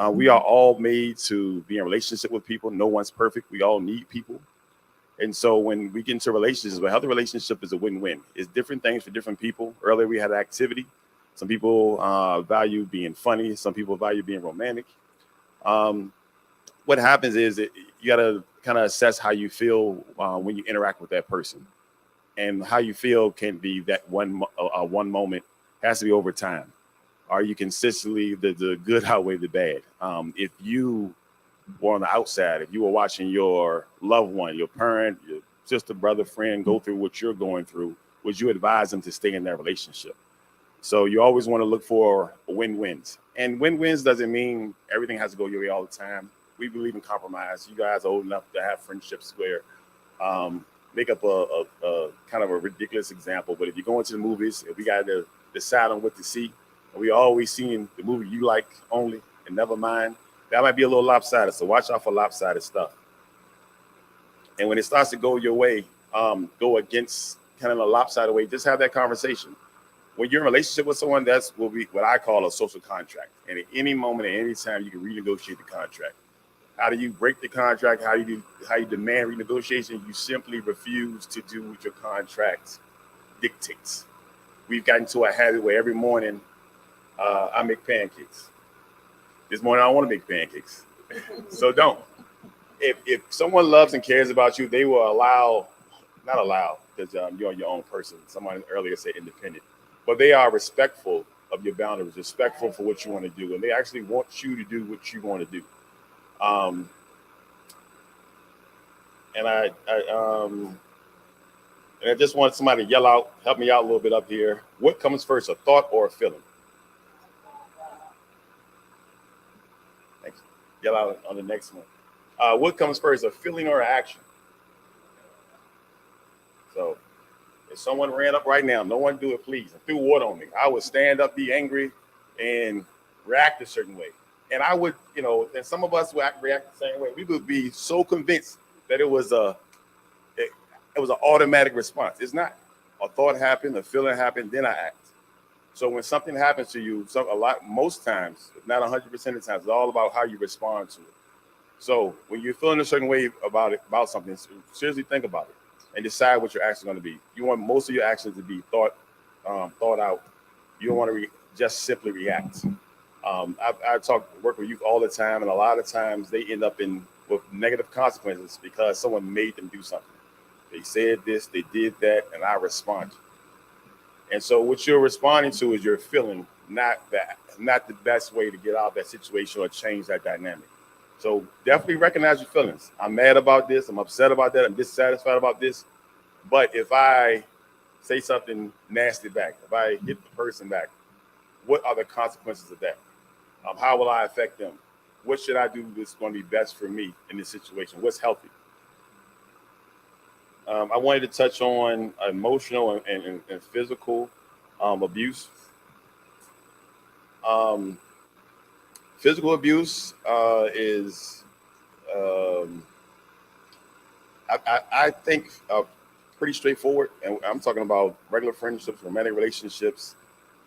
S13: We are all made to be in a relationship with people. No one's perfect. We all need people. And so when we get into relationships, a healthy relationship is a win-win. It's different things for different people. Earlier, we had activity. Some people value being funny. Some people value being romantic. What happens is you got to kind of assess how you feel when you interact with that person. And how you feel can be that one moment, has to be over time. Are you consistently the good outweigh the bad? If you were on the outside, if you were watching your loved one, your parent, your sister, brother, friend go through what you're going through, would you advise them to stay in that relationship? So you always want to look for win-wins. And win-wins doesn't mean everything has to go your way all the time. We believe in compromise. You guys are old enough to have friendships where make up a kind of a ridiculous example. But if you go into the movies, if we got to decide on what to see, and we always seeing the movie you like only and never mind, that might be a little lopsided. So watch out for lopsided stuff. And when it starts to go your way, go against kind of a lopsided way, just have that conversation. When you're in a relationship with someone, that's what I call a social contract. And at any moment, at any time, you can renegotiate the contract. How do you break the contract? How you demand renegotiation? You simply refuse to do what your contract dictates. We've gotten to a habit where every morning I make pancakes. This morning I don't want to make pancakes. So don't. If someone loves and cares about you, they will not allow, because you're your own person. Someone earlier said independent. But they are respectful of your boundaries, respectful for what you want to do. And they actually want you to do what you want to do. And I just want somebody to yell out, help me out a little bit up here. What comes first, a thought or a feeling? Thanks. Yell out on the next one. What comes first, a feeling or an action? So if someone ran up right now, no one do it, please, and threw water on me, I would stand up, be angry, and react a certain way. And I would, and some of us would react the same way. We would be so convinced that it was an automatic response. It's not. A thought happened, a feeling happened, then I act. So when something happens to you, most times, if not 100% of the times, it's all about how you respond to it. So when you're feeling a certain way about something, seriously think about it and decide what your actions are going to be. You want most of your actions to be thought out. You don't want to just simply react. I work with youth all the time, and a lot of times they end up with negative consequences because someone made them do something. They said this, they did that, and I responded. And so what you're responding to is your feeling, not the best way to get out of that situation or change that dynamic. So definitely recognize your feelings. I'm mad about this, I'm upset about that, I'm dissatisfied about this. But if I say something nasty back, if I hit the person back, what are the consequences of that? How will I affect them? What should I do that's going to be best for me in this situation? What's healthy? I wanted to touch on emotional and physical abuse. Physical abuse is, I think, pretty straightforward. And I'm talking about regular friendships, romantic relationships.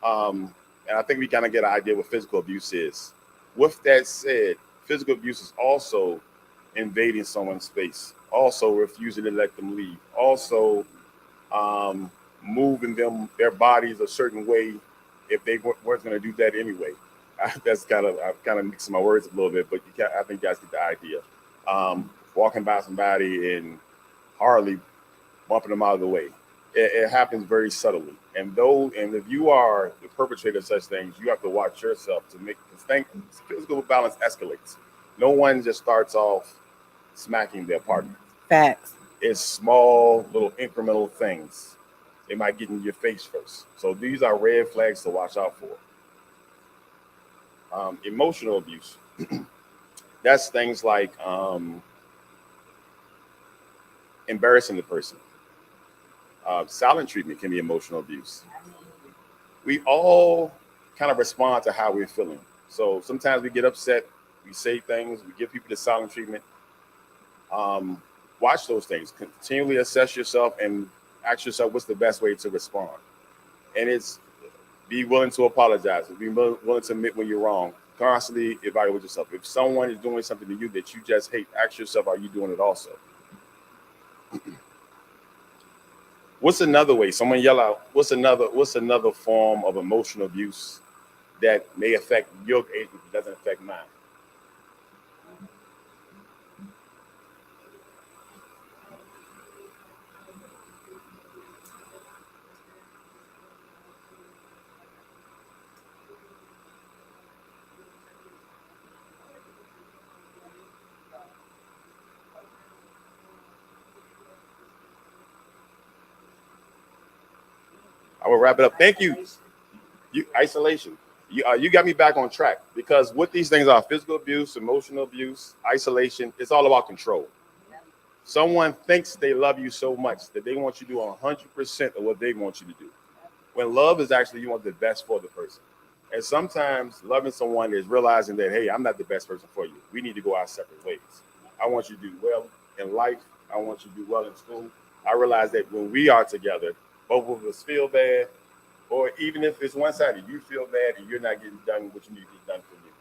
S13: And I think we kind of get an idea what physical abuse is. With that said, physical abuse is also invading someone's space, also refusing to let them leave, also moving their bodies a certain way if they weren't going to do that anyway. I'm kind of mixing my words a little bit, but I think you guys get the idea. Walking by somebody and hardly bumping them out of the way. it happens very subtly. And if you are the perpetrator of such things, you have to watch yourself to make physical violence escalates. No one just starts off smacking their partner.
S11: Facts.
S13: It's small little incremental things. They might get in your face first. So these are red flags to watch out for. Emotional abuse. That's things like embarrassing the person. Silent treatment can be emotional abuse. We all kind of respond to how we're feeling. So sometimes we get upset, we say things, we give people the silent treatment. Watch those things. Continually assess yourself and ask yourself what's the best way to respond. And it's be willing to apologize, be willing to admit when you're wrong. Constantly evaluate yourself. If someone is doing something to you that you just hate, ask yourself, are you doing it also? What's another way? Someone yell out, what's another form of emotional abuse that may affect your age but doesn't affect mine? I will wrap it up. Thank you. Isolation. You got me back on track, because what these things are: physical abuse, emotional abuse, isolation. It's all about control. Someone thinks they love you so much that they want you to do 100% of what they want you to do. When love is actually you want the best for the person. And sometimes loving someone is realizing that, hey, I'm not the best person for you. We need to go our separate ways. I want you to do well in life. I want you to do well in school. I realize that when we are together, both of us feel bad, or even if it's one-sided, you feel bad and you're not getting done what you need to get done for you.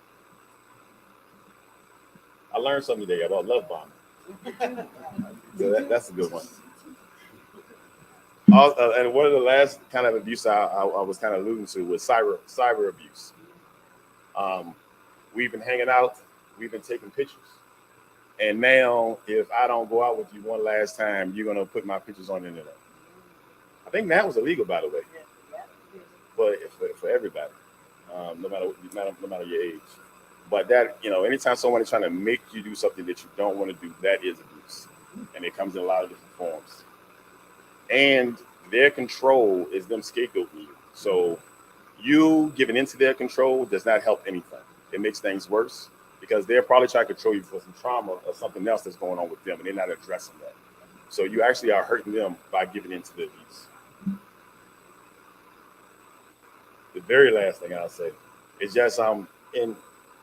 S13: I learned something today about love bombing. So that's a good one. And one of the last kind of abuse I was kind of alluding to was cyber abuse. We've been hanging out, we've been taking pictures. And now, if I don't go out with you one last time, you're gonna put my pictures on the internet. I think that was illegal, by the way, but for everybody, no matter your age. But that, anytime someone is trying to make you do something that you don't want to do, that is abuse, and it comes in a lot of different forms. And their control is them scapegoating you. So you giving into their control does not help anything. It makes things worse, because they're probably trying to control you for some trauma or something else that's going on with them, and they're not addressing that. So you actually are hurting them by giving into the abuse. The very last thing I'll say is just in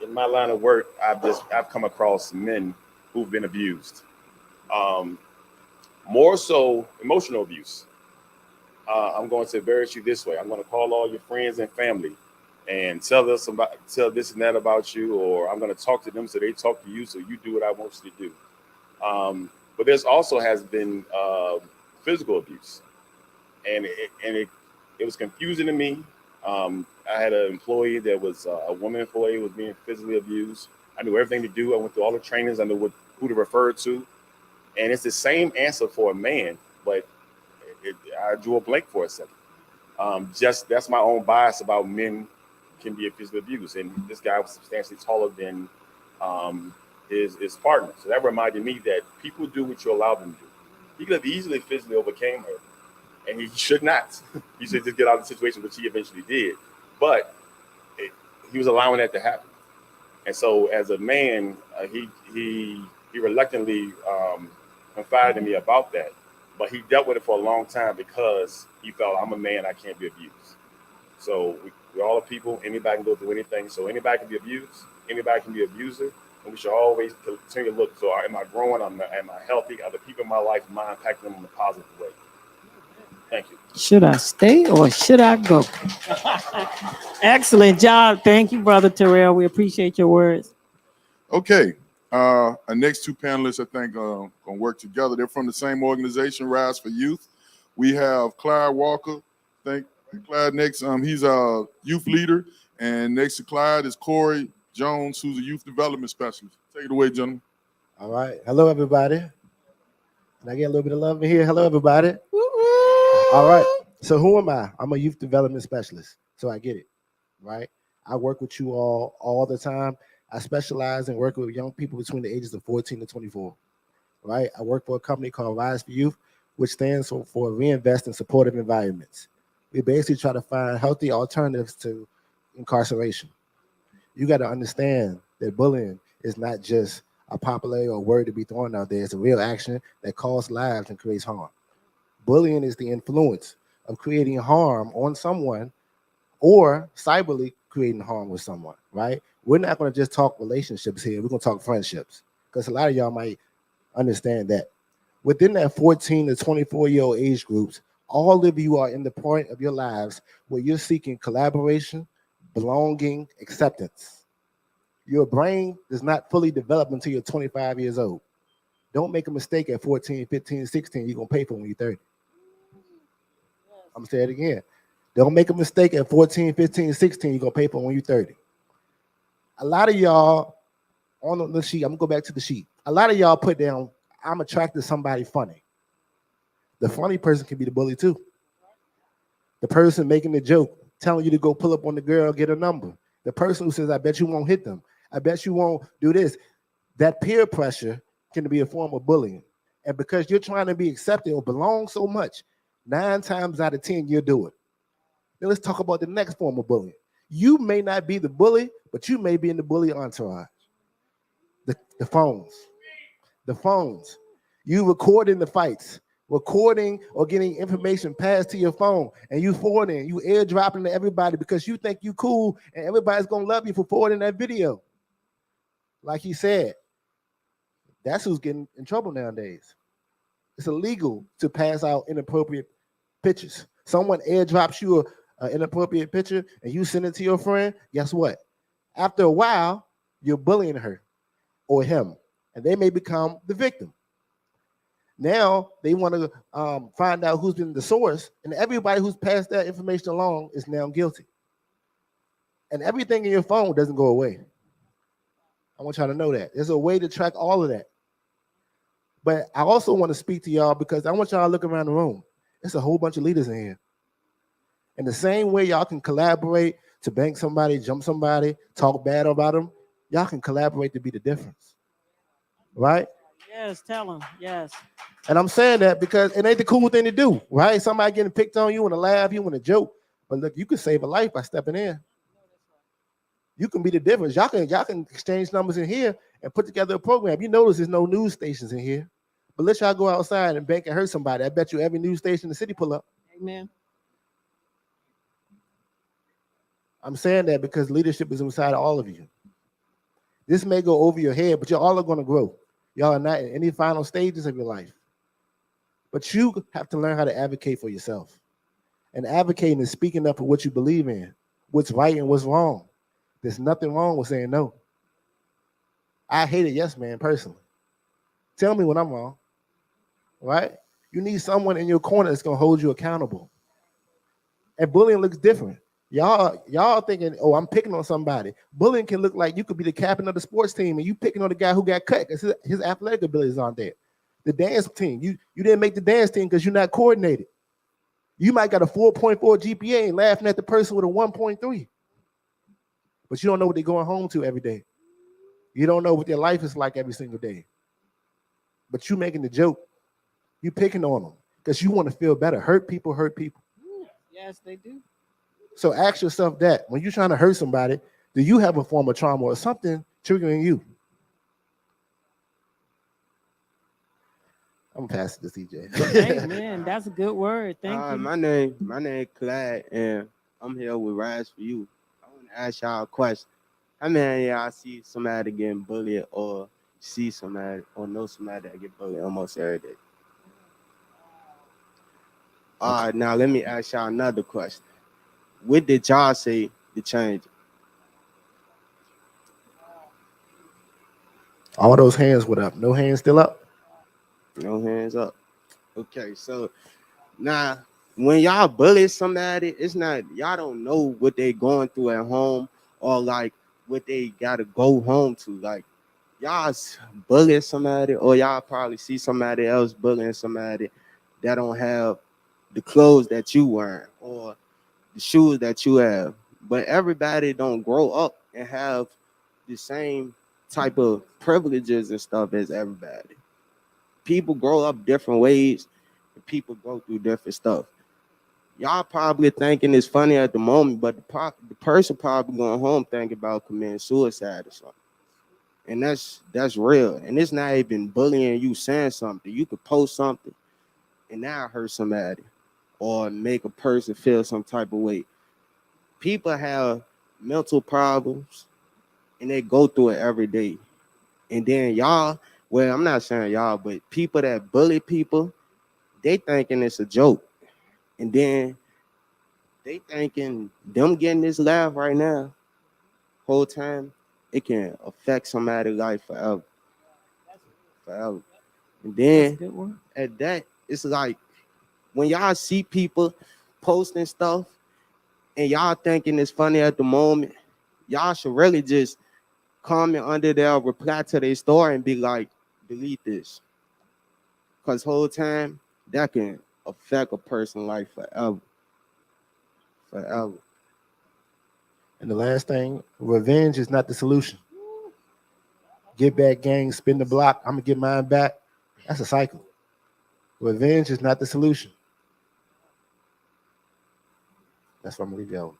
S13: my line of work, I've come across men who've been abused. More so emotional abuse. I'm going to embarrass you this way. I'm going to call all your friends and family and tell this and that about you, or I'm going to talk to them so they talk to you, so you do what I want you to do. But there's also has been physical abuse, and it was confusing to me. I had an employee that was a woman employee, was being physically abused. I knew everything to do. I went through all the trainings. I knew who to refer to. And it's the same answer for a man, but I drew a blank for a second. That's my own bias about men can be physically abused. And this guy was substantially taller than his partner. So that reminded me that people do what you allow them to do. He could have easily physically overcame her, and he should not. He should just get out of the situation, which he eventually did. But he was allowing that to happen. And so as a man, he reluctantly confided in me about that. But he dealt with it for a long time because he felt, I'm a man, I can't be abused. So we're all people. Anybody can go through anything. So anybody can be abused. Anybody can be an abuser. And we should always continue to look. So am I growing? Am I healthy? Are the people in my life, am I impacting them in a positive way? Thank you.
S5: Should I stay or should I go? Excellent job. Thank you, Brother Terrell. We appreciate your words.
S7: Okay. Our next two panelists, I think, gonna work together. They're from the same organization, Rise for Youth. We have Clyde Walker. Thank Clyde next. He's a youth leader, and next to Clyde is Corey Jones, who's a youth development specialist. Take it away, gentlemen.
S14: All right. Hello, everybody. Can I get a little bit of love in here? Hello, everybody. All right. So who am I? I'm a youth development specialist. So I get it, right? I work with you all the time. I specialize in working with young people between the ages of 14 to 24, right? I work for a company called Rise for Youth, which stands for Reinvest in Supportive Environments. We basically try to find healthy alternatives to incarceration. You got to understand that bullying is not just a popular or word to be thrown out there. It's a real action that costs lives and creates harm. Bullying is the influence of creating harm on someone or cyberly creating harm with someone, right? We're not going to just talk relationships here. We're going to talk friendships because a lot of y'all might understand that. Within that 14 to 24-year-old age groups, all of you are in the point of your lives where you're seeking collaboration, belonging, acceptance. Your brain does not fully develop until you're 25 years old. Don't make a mistake at 14, 15, 16. You're going to pay for when you're 30. I'm going to say it again. Don't make a mistake at 14, 15, 16. You're going to pay for when you're 30. A lot of y'all on the sheet, I'm going to go back to the sheet. A lot of y'all put down, I'm attracted to somebody funny. The funny person can be the bully too. The person making the joke, telling you to go pull up on the girl, get a number. The person who says, I bet you won't hit them. I bet you won't do this. That peer pressure can be a form of bullying. And because you're trying to be accepted or belong so much, 9 times out of 10, you'll do it. Now let's talk about the next form of bullying. You may not be the bully, but you may be in the bully entourage. The phones. The phones. You recording the fights, recording or getting information passed to your phone, and you forwarding, you airdropping to everybody because you think you cool and everybody's gonna love you for forwarding that video. Like he said, that's who's getting in trouble nowadays. It's illegal to pass out inappropriate pictures. Someone airdrops you an inappropriate picture and you send it to your friend, guess what? After a while, you're bullying her or him, and they may become the victim. Now they want to find out who's been the source, and everybody who's passed that information along is now guilty. And everything in your phone doesn't go away. I want y'all to know that. There's a way to track all of that. But I also want to speak to y'all because I want y'all to look around the room. There's a whole bunch of leaders in here. And the same way y'all can collaborate to bank somebody, jump somebody, talk bad about them, y'all can collaborate to be the difference. Right?
S5: Yes, tell them. Yes.
S14: And I'm saying that because it ain't the cool thing to do, right? Somebody getting picked on, you want to laugh, you want to joke. But look, you can save a life by stepping in. You can be the difference. Y'all can exchange numbers in here and put together a program. You notice there's no news stations in here. But let y'all go outside and bank and hurt somebody. I bet you every news station in the city pull up.
S5: Amen.
S14: I'm saying that because leadership is inside of all of you. This may go over your head, but y'all all are going to grow. Y'all are not in any final stages of your life. But you have to learn how to advocate for yourself. And advocating is speaking up for what you believe in, what's right and what's wrong. There's nothing wrong with saying no. I hate a yes man personally. Tell me when I'm wrong, right? You need someone in your corner that's going to hold you accountable. And bullying looks different. Y'all thinking, oh, I'm picking on somebody. Bullying can look like you could be the captain of the sports team and you picking on the guy who got cut because his athletic abilities aren't there. The dance team, you didn't make the dance team because you're not coordinated. You might got a 4.4 GPA and laughing at the person with a 1.3. But you don't know what they're going home to every day. You don't know what their life is like every single day. But you making the joke. You picking on them because you want to feel better. Hurt people hurt people.
S5: Yes, they do.
S14: So ask yourself that. When you're trying to hurt somebody, do you have a form of trauma or something triggering you? I'm passing this, CJ.
S5: Amen. That's a good word. Thank you.
S8: My name Clyde, and I'm here with Rise for You. I want to ask y'all a question. How many of y'all see somebody getting bullied or see somebody or know somebody that get bullied almost every day? All right, now let me ask y'all another question. What did y'all say to change it?
S14: All those hands went up. No hands still up?
S8: No hands up. Okay, so now when y'all bully somebody, it's not, y'all don't know what they going through at home or like what they gotta go home to. Like y'all bully somebody or y'all probably see somebody else bullying somebody that don't have the clothes that you wear or the shoes that you have. But everybody don't grow up and have the same type of privileges and stuff as everybody. People grow up different ways and people go through different stuff. Y'all probably thinking it's funny at the moment, but the person probably going home thinking about committing suicide or something. And that's real. And it's not even bullying you saying something. You could post something and now hurt somebody or make a person feel some type of way. People have mental problems and they go through it every day. And then y'all, well, I'm not saying y'all, but people that bully people, they thinking it's a joke. And then they thinking them getting this laugh right now, whole time, it can affect somebody's life forever. Forever. And then at that, it's like when y'all see people posting stuff and y'all thinking it's funny at the moment, y'all should really just comment under there, reply to their story and be like, delete this. Because whole time, that can affect a person's life forever. Forever.
S14: And the last thing, revenge is not the solution. Get back gang, spin the block, I'm gonna get mine back. That's a cycle. Revenge is not the solution. That's what I'm gonna leave y'all.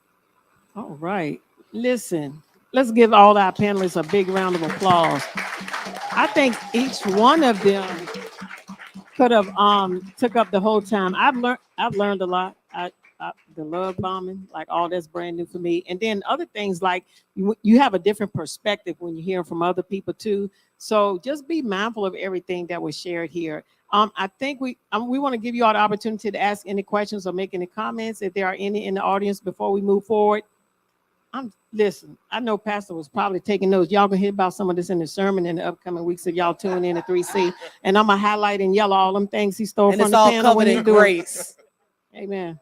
S5: All right. Listen, let's give all our panelists a big round of applause. I think each one of them could have took up the whole time. I've learned a lot. The love bombing, like all that's brand new for me. And then other things like you have a different perspective when you hear from other people too. So just be mindful of everything that was shared here. I think we want to give you all the opportunity to ask any questions or make any comments if there are any in the audience before we move forward. Listen, I know Pastor was probably taking notes. Y'all gonna hear about some of this in the sermon in the upcoming weeks if y'all tune in to 3C. And I'm gonna highlight in yellow all them things he stole
S12: And
S5: from
S12: it's
S5: the
S12: all
S5: panel when he
S12: covered in
S5: do it.
S12: grace.
S5: Amen.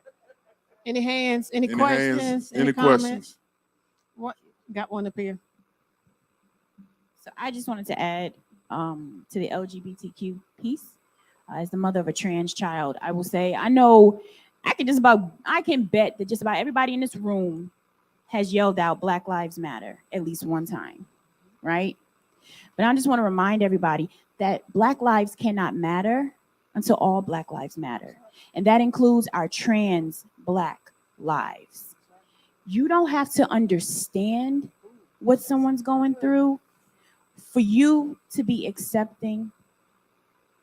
S5: Any hands? Any
S7: Any
S5: questions?
S7: hands?
S5: Any
S7: Any
S5: comments?
S7: questions?
S5: What got one up here?
S15: So I just wanted to add to the LGBTQ piece. As the mother of a trans child, I will say I know I can bet that just about everybody in this room has yelled out Black Lives Matter at least one time, right? But I just want to remind everybody that Black lives cannot matter until all Black lives matter. And that includes our trans Black lives. You don't have to understand what someone's going through for you to be accepting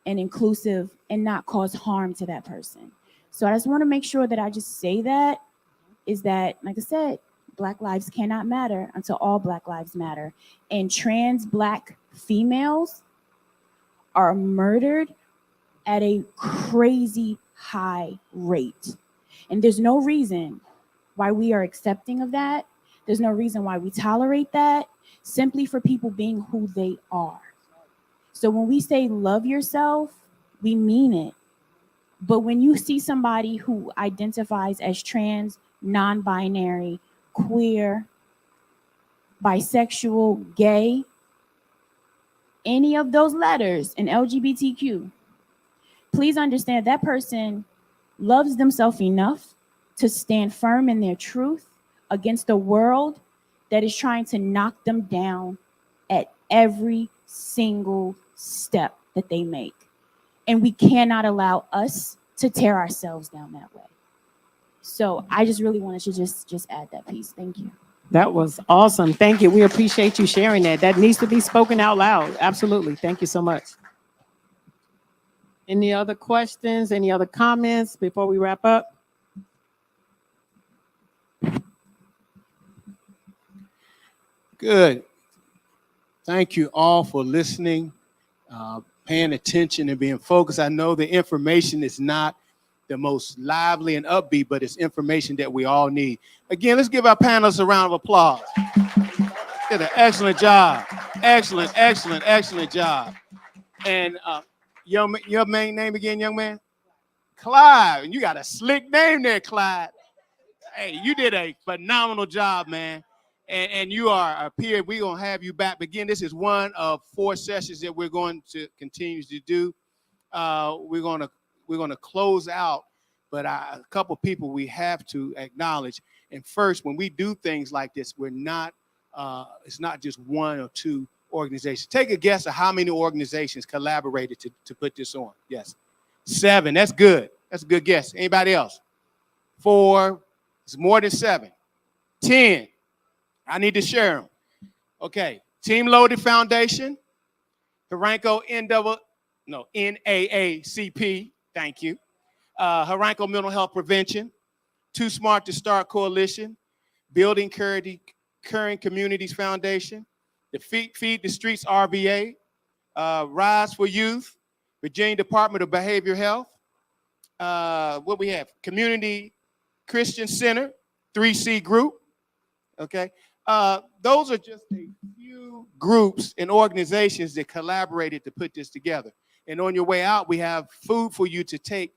S15: and inclusive and not cause harm to that person. So I just want to make sure that I just say that is that, like I said, Black lives cannot matter until all Black lives matter. And trans Black females are murdered at a crazy high rate. And there's no reason why we are accepting of that. There's no reason why we tolerate that, simply for people being who they are. So when we say love yourself, we mean it. But when you see somebody who identifies as trans, non-binary, queer, bisexual, gay, any of those letters in LGBTQ, please understand that person loves themselves enough to stand firm in their truth against a world that is trying to knock them down at every single step that they make. And we cannot allow us to tear ourselves down that way. So I just really wanted to just add that piece. Thank you.
S5: That was awesome. Thank you. We appreciate you sharing that. That needs to be spoken out loud. Absolutely. Thank you so much. Any other questions? Any other comments before we wrap up?
S2: Good. Thank you all for listening, paying attention and being focused. I know the information is not the most lively and upbeat, but it's information that we all need. Again, let's give our panelists a round of applause. Did an excellent job. Excellent, excellent, excellent job. And your main name again, young man? Clyde. And you got a slick name there, Clyde. Hey, you did a phenomenal job, man. And you are a peer. We're going to have you back. Again, this is one of 4 sessions that we're going to continue to do. We're going to close out but a couple people we have to acknowledge. And first, when we do things like this, we're not, it's not just one or two organizations. Take a guess of how many organizations collaborated to put this on. Yes, 7. That's good. That's a good guess. Anybody else? 4. It's more than 7. 10. I need to share them. Okay. Team Loaded Foundation, Haranco NAACP. Thank you. Haranco Mental Health Prevention, Too Smart to Start Coalition, Building Caring Communities Foundation, the Feed the Streets RVA, Rise for Youth, Virginia Department of Behavioral Health. What we have? Community Christian Center, 3C Group. Okay. Those are just a few groups and organizations that collaborated to put this together. And on your way out, we have food for you to take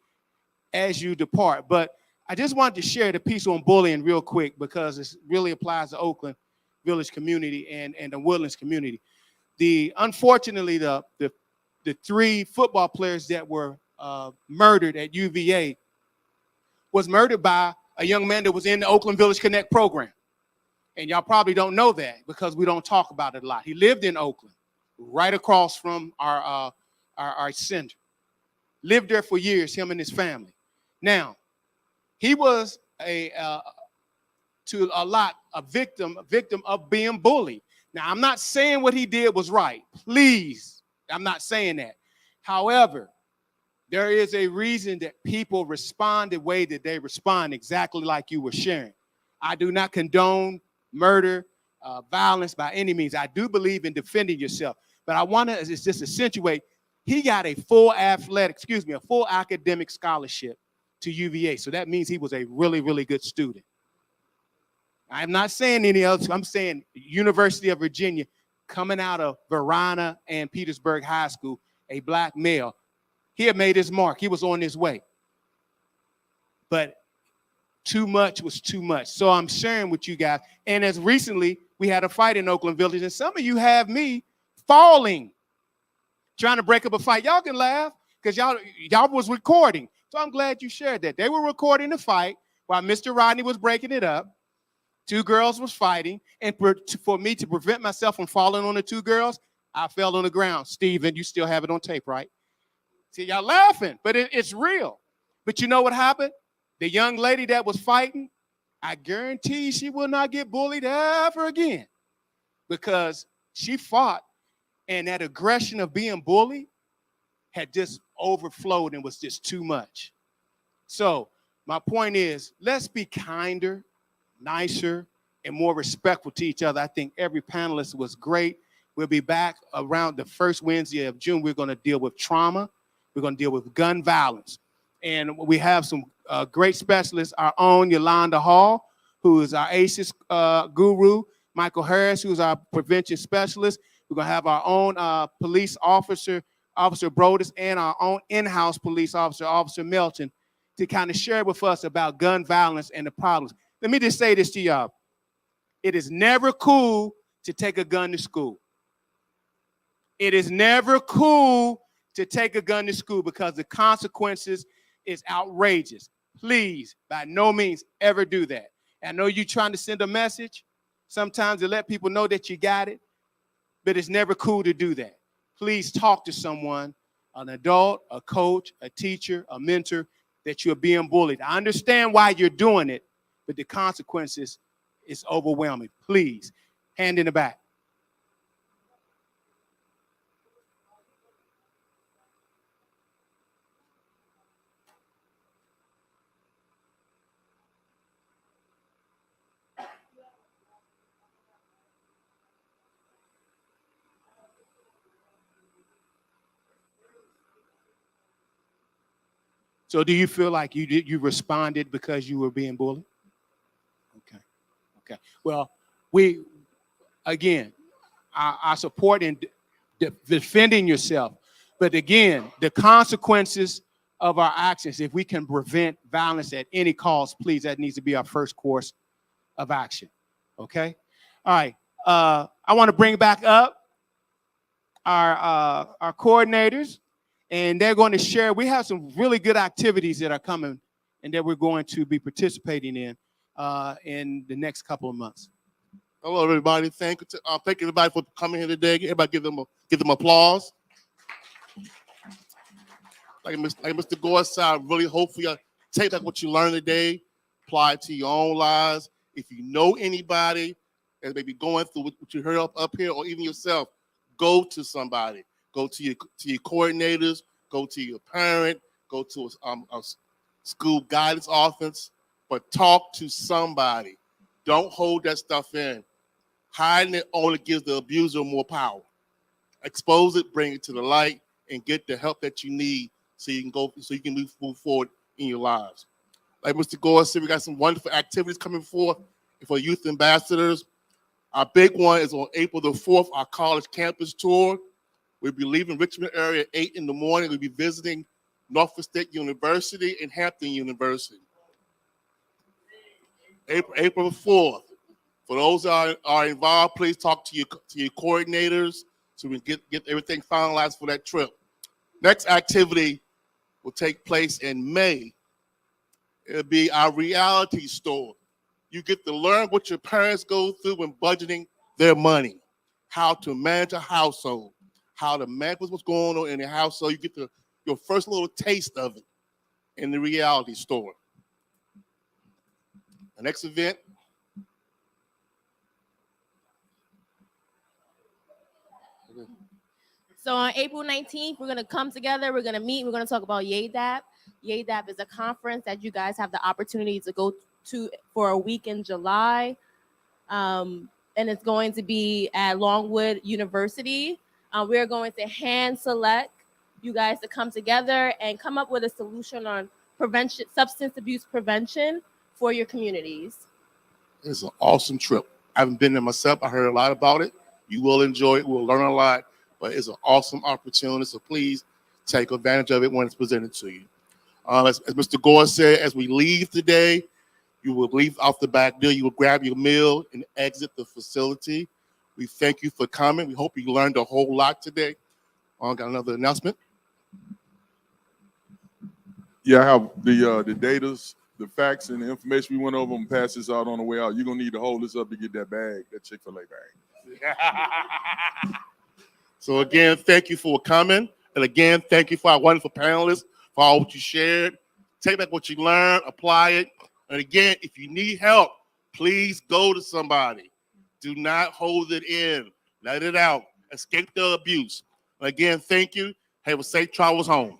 S2: as you depart. But I just wanted to share the piece on bullying real quick because it really applies to Oakland Village community and the Woodlands community. Unfortunately, the 3 football players that were murdered at UVA was murdered by a young man that was in the Oakland Village Connect program. And y'all probably don't know that because we don't talk about it a lot. He lived in Oakland, right across from our center. Lived there for years, him and his family. Now, he was a victim of being bullied. Now, I'm not saying what he did was right. Please, I'm not saying that. However, there is a reason that people respond the way that they respond, exactly like you were sharing. I do not condone murder, violence by any means. I do believe in defending yourself, but I want to just accentuate. He got a full academic scholarship to UVA. So that means he was a really, really good student. I'm not saying any else. I'm saying University of Virginia, coming out of Varina and Petersburg High School, a black male. He had made his mark. He was on his way. But too much was too much. So I'm sharing with you guys. And as recently, we had a fight in Oakland Village, and some of you have me falling, trying to break up a fight. Y'all can laugh because y'all was recording. So I'm glad you shared that. They were recording the fight while Mr. Rodney was breaking it up. 2 girls was fighting. And for me to prevent myself from falling on the 2 girls, I fell on the ground. Steven, you still have it on tape, right? See, y'all laughing, but it's real. But you know what happened? The young lady that was fighting, I guarantee she will not get bullied ever again because she fought, and that aggression of being bullied had just overflowed and was just too much. So my point is, let's be kinder, nicer, and more respectful to each other. I think every panelist was great. We'll be back around the first Wednesday of June. We're going to deal with trauma. We're going to deal with gun violence. And we have some great specialists, our own Yolanda Hall, who is our ACEs guru, Michael Harris, who's our prevention specialist. We're going to have our own police officer, Officer Brodus, and our own in-house police officer, Officer Melton, to kind of share with us about gun violence and the problems. Let me just say this to y'all. It is never cool to take a gun to school. It is never cool to take a gun to school because the consequences is outrageous. Please, by no means, ever do that. I know you're trying to send a message sometimes to let people know that you got it, but it's never cool to do that. Please talk to someone, an adult, a coach, a teacher, a mentor, that you're being bullied. I understand why you're doing it, but the consequences is overwhelming. Please, hand in the back. So do you feel like you responded because you were being bullied? Okay. Well, I support in defending yourself. But again, the consequences of our actions, if we can prevent violence at any cost, please, that needs to be our first course of action. Okay? All right. I want to bring back up our coordinators. And they're going to share. We have some really good activities that are coming and that we're going to be participating in the next couple of months.
S3: Hello, everybody. Thank everybody for coming here today. Everybody give them applause. Like Mr. Gore said, I really hope for you take back what you learned today, apply it to your own lives. If you know anybody that may be going through what you heard up here, or even yourself, go to somebody. Go to your coordinators. Go to your parent. Go to a school guidance office. But talk to somebody. Don't hold that stuff in. Hiding it only gives the abuser more power. Expose it, bring it to the light, and get the help that you need so you can move forward in your lives. Like Mr. Gore said, we got some wonderful activities coming forth for youth ambassadors. Our big one is on April the 4th, our college campus tour. We'll be leaving Richmond area at 8 in the morning. We'll be visiting Norfolk State University and Hampton University. April 4th. For those that are involved, please talk to your coordinators so we can get everything finalized for that trip. Next activity will take place in May. It'll be our reality store. You get to learn what your parents go through when budgeting their money, how to manage a household, how to manage what's going on in the household. You get your first little taste of it in the reality store. The next event,
S4: so on April 19th, we're going to come together. We're going to meet. We're going to talk about YADAP. YADAP is a conference that you guys have the opportunity to go to for a week in July. And it's going to be at Longwood University. We're going to hand select you guys to come together and come up with a solution on prevention, substance abuse prevention for your communities.
S3: it's an awesome trip. I haven't been there myself. I heard a lot about it. You will enjoy it. We'll learn a lot. But it's an awesome opportunity. So please take advantage of it when it's presented to you. As Mr. Gore said, as we leave today, you will leave out the back door. You will grab your meal and exit the facility. We thank you for coming. We hope you learned a whole lot today. Got another announcement?
S7: Yeah, I have the datas, the facts, and the information we went over and pass this out on the way out. You're going to need to hold this up to get that bag, that Chick-fil-A bag.
S3: So again, thank you for coming. And again, thank you for our wonderful panelists for all what you shared. Take back what you learned, apply it. And again, if you need help, please go to somebody. Do not hold it in. Let it out. Escape the abuse. Again, thank you. Have a safe travels home.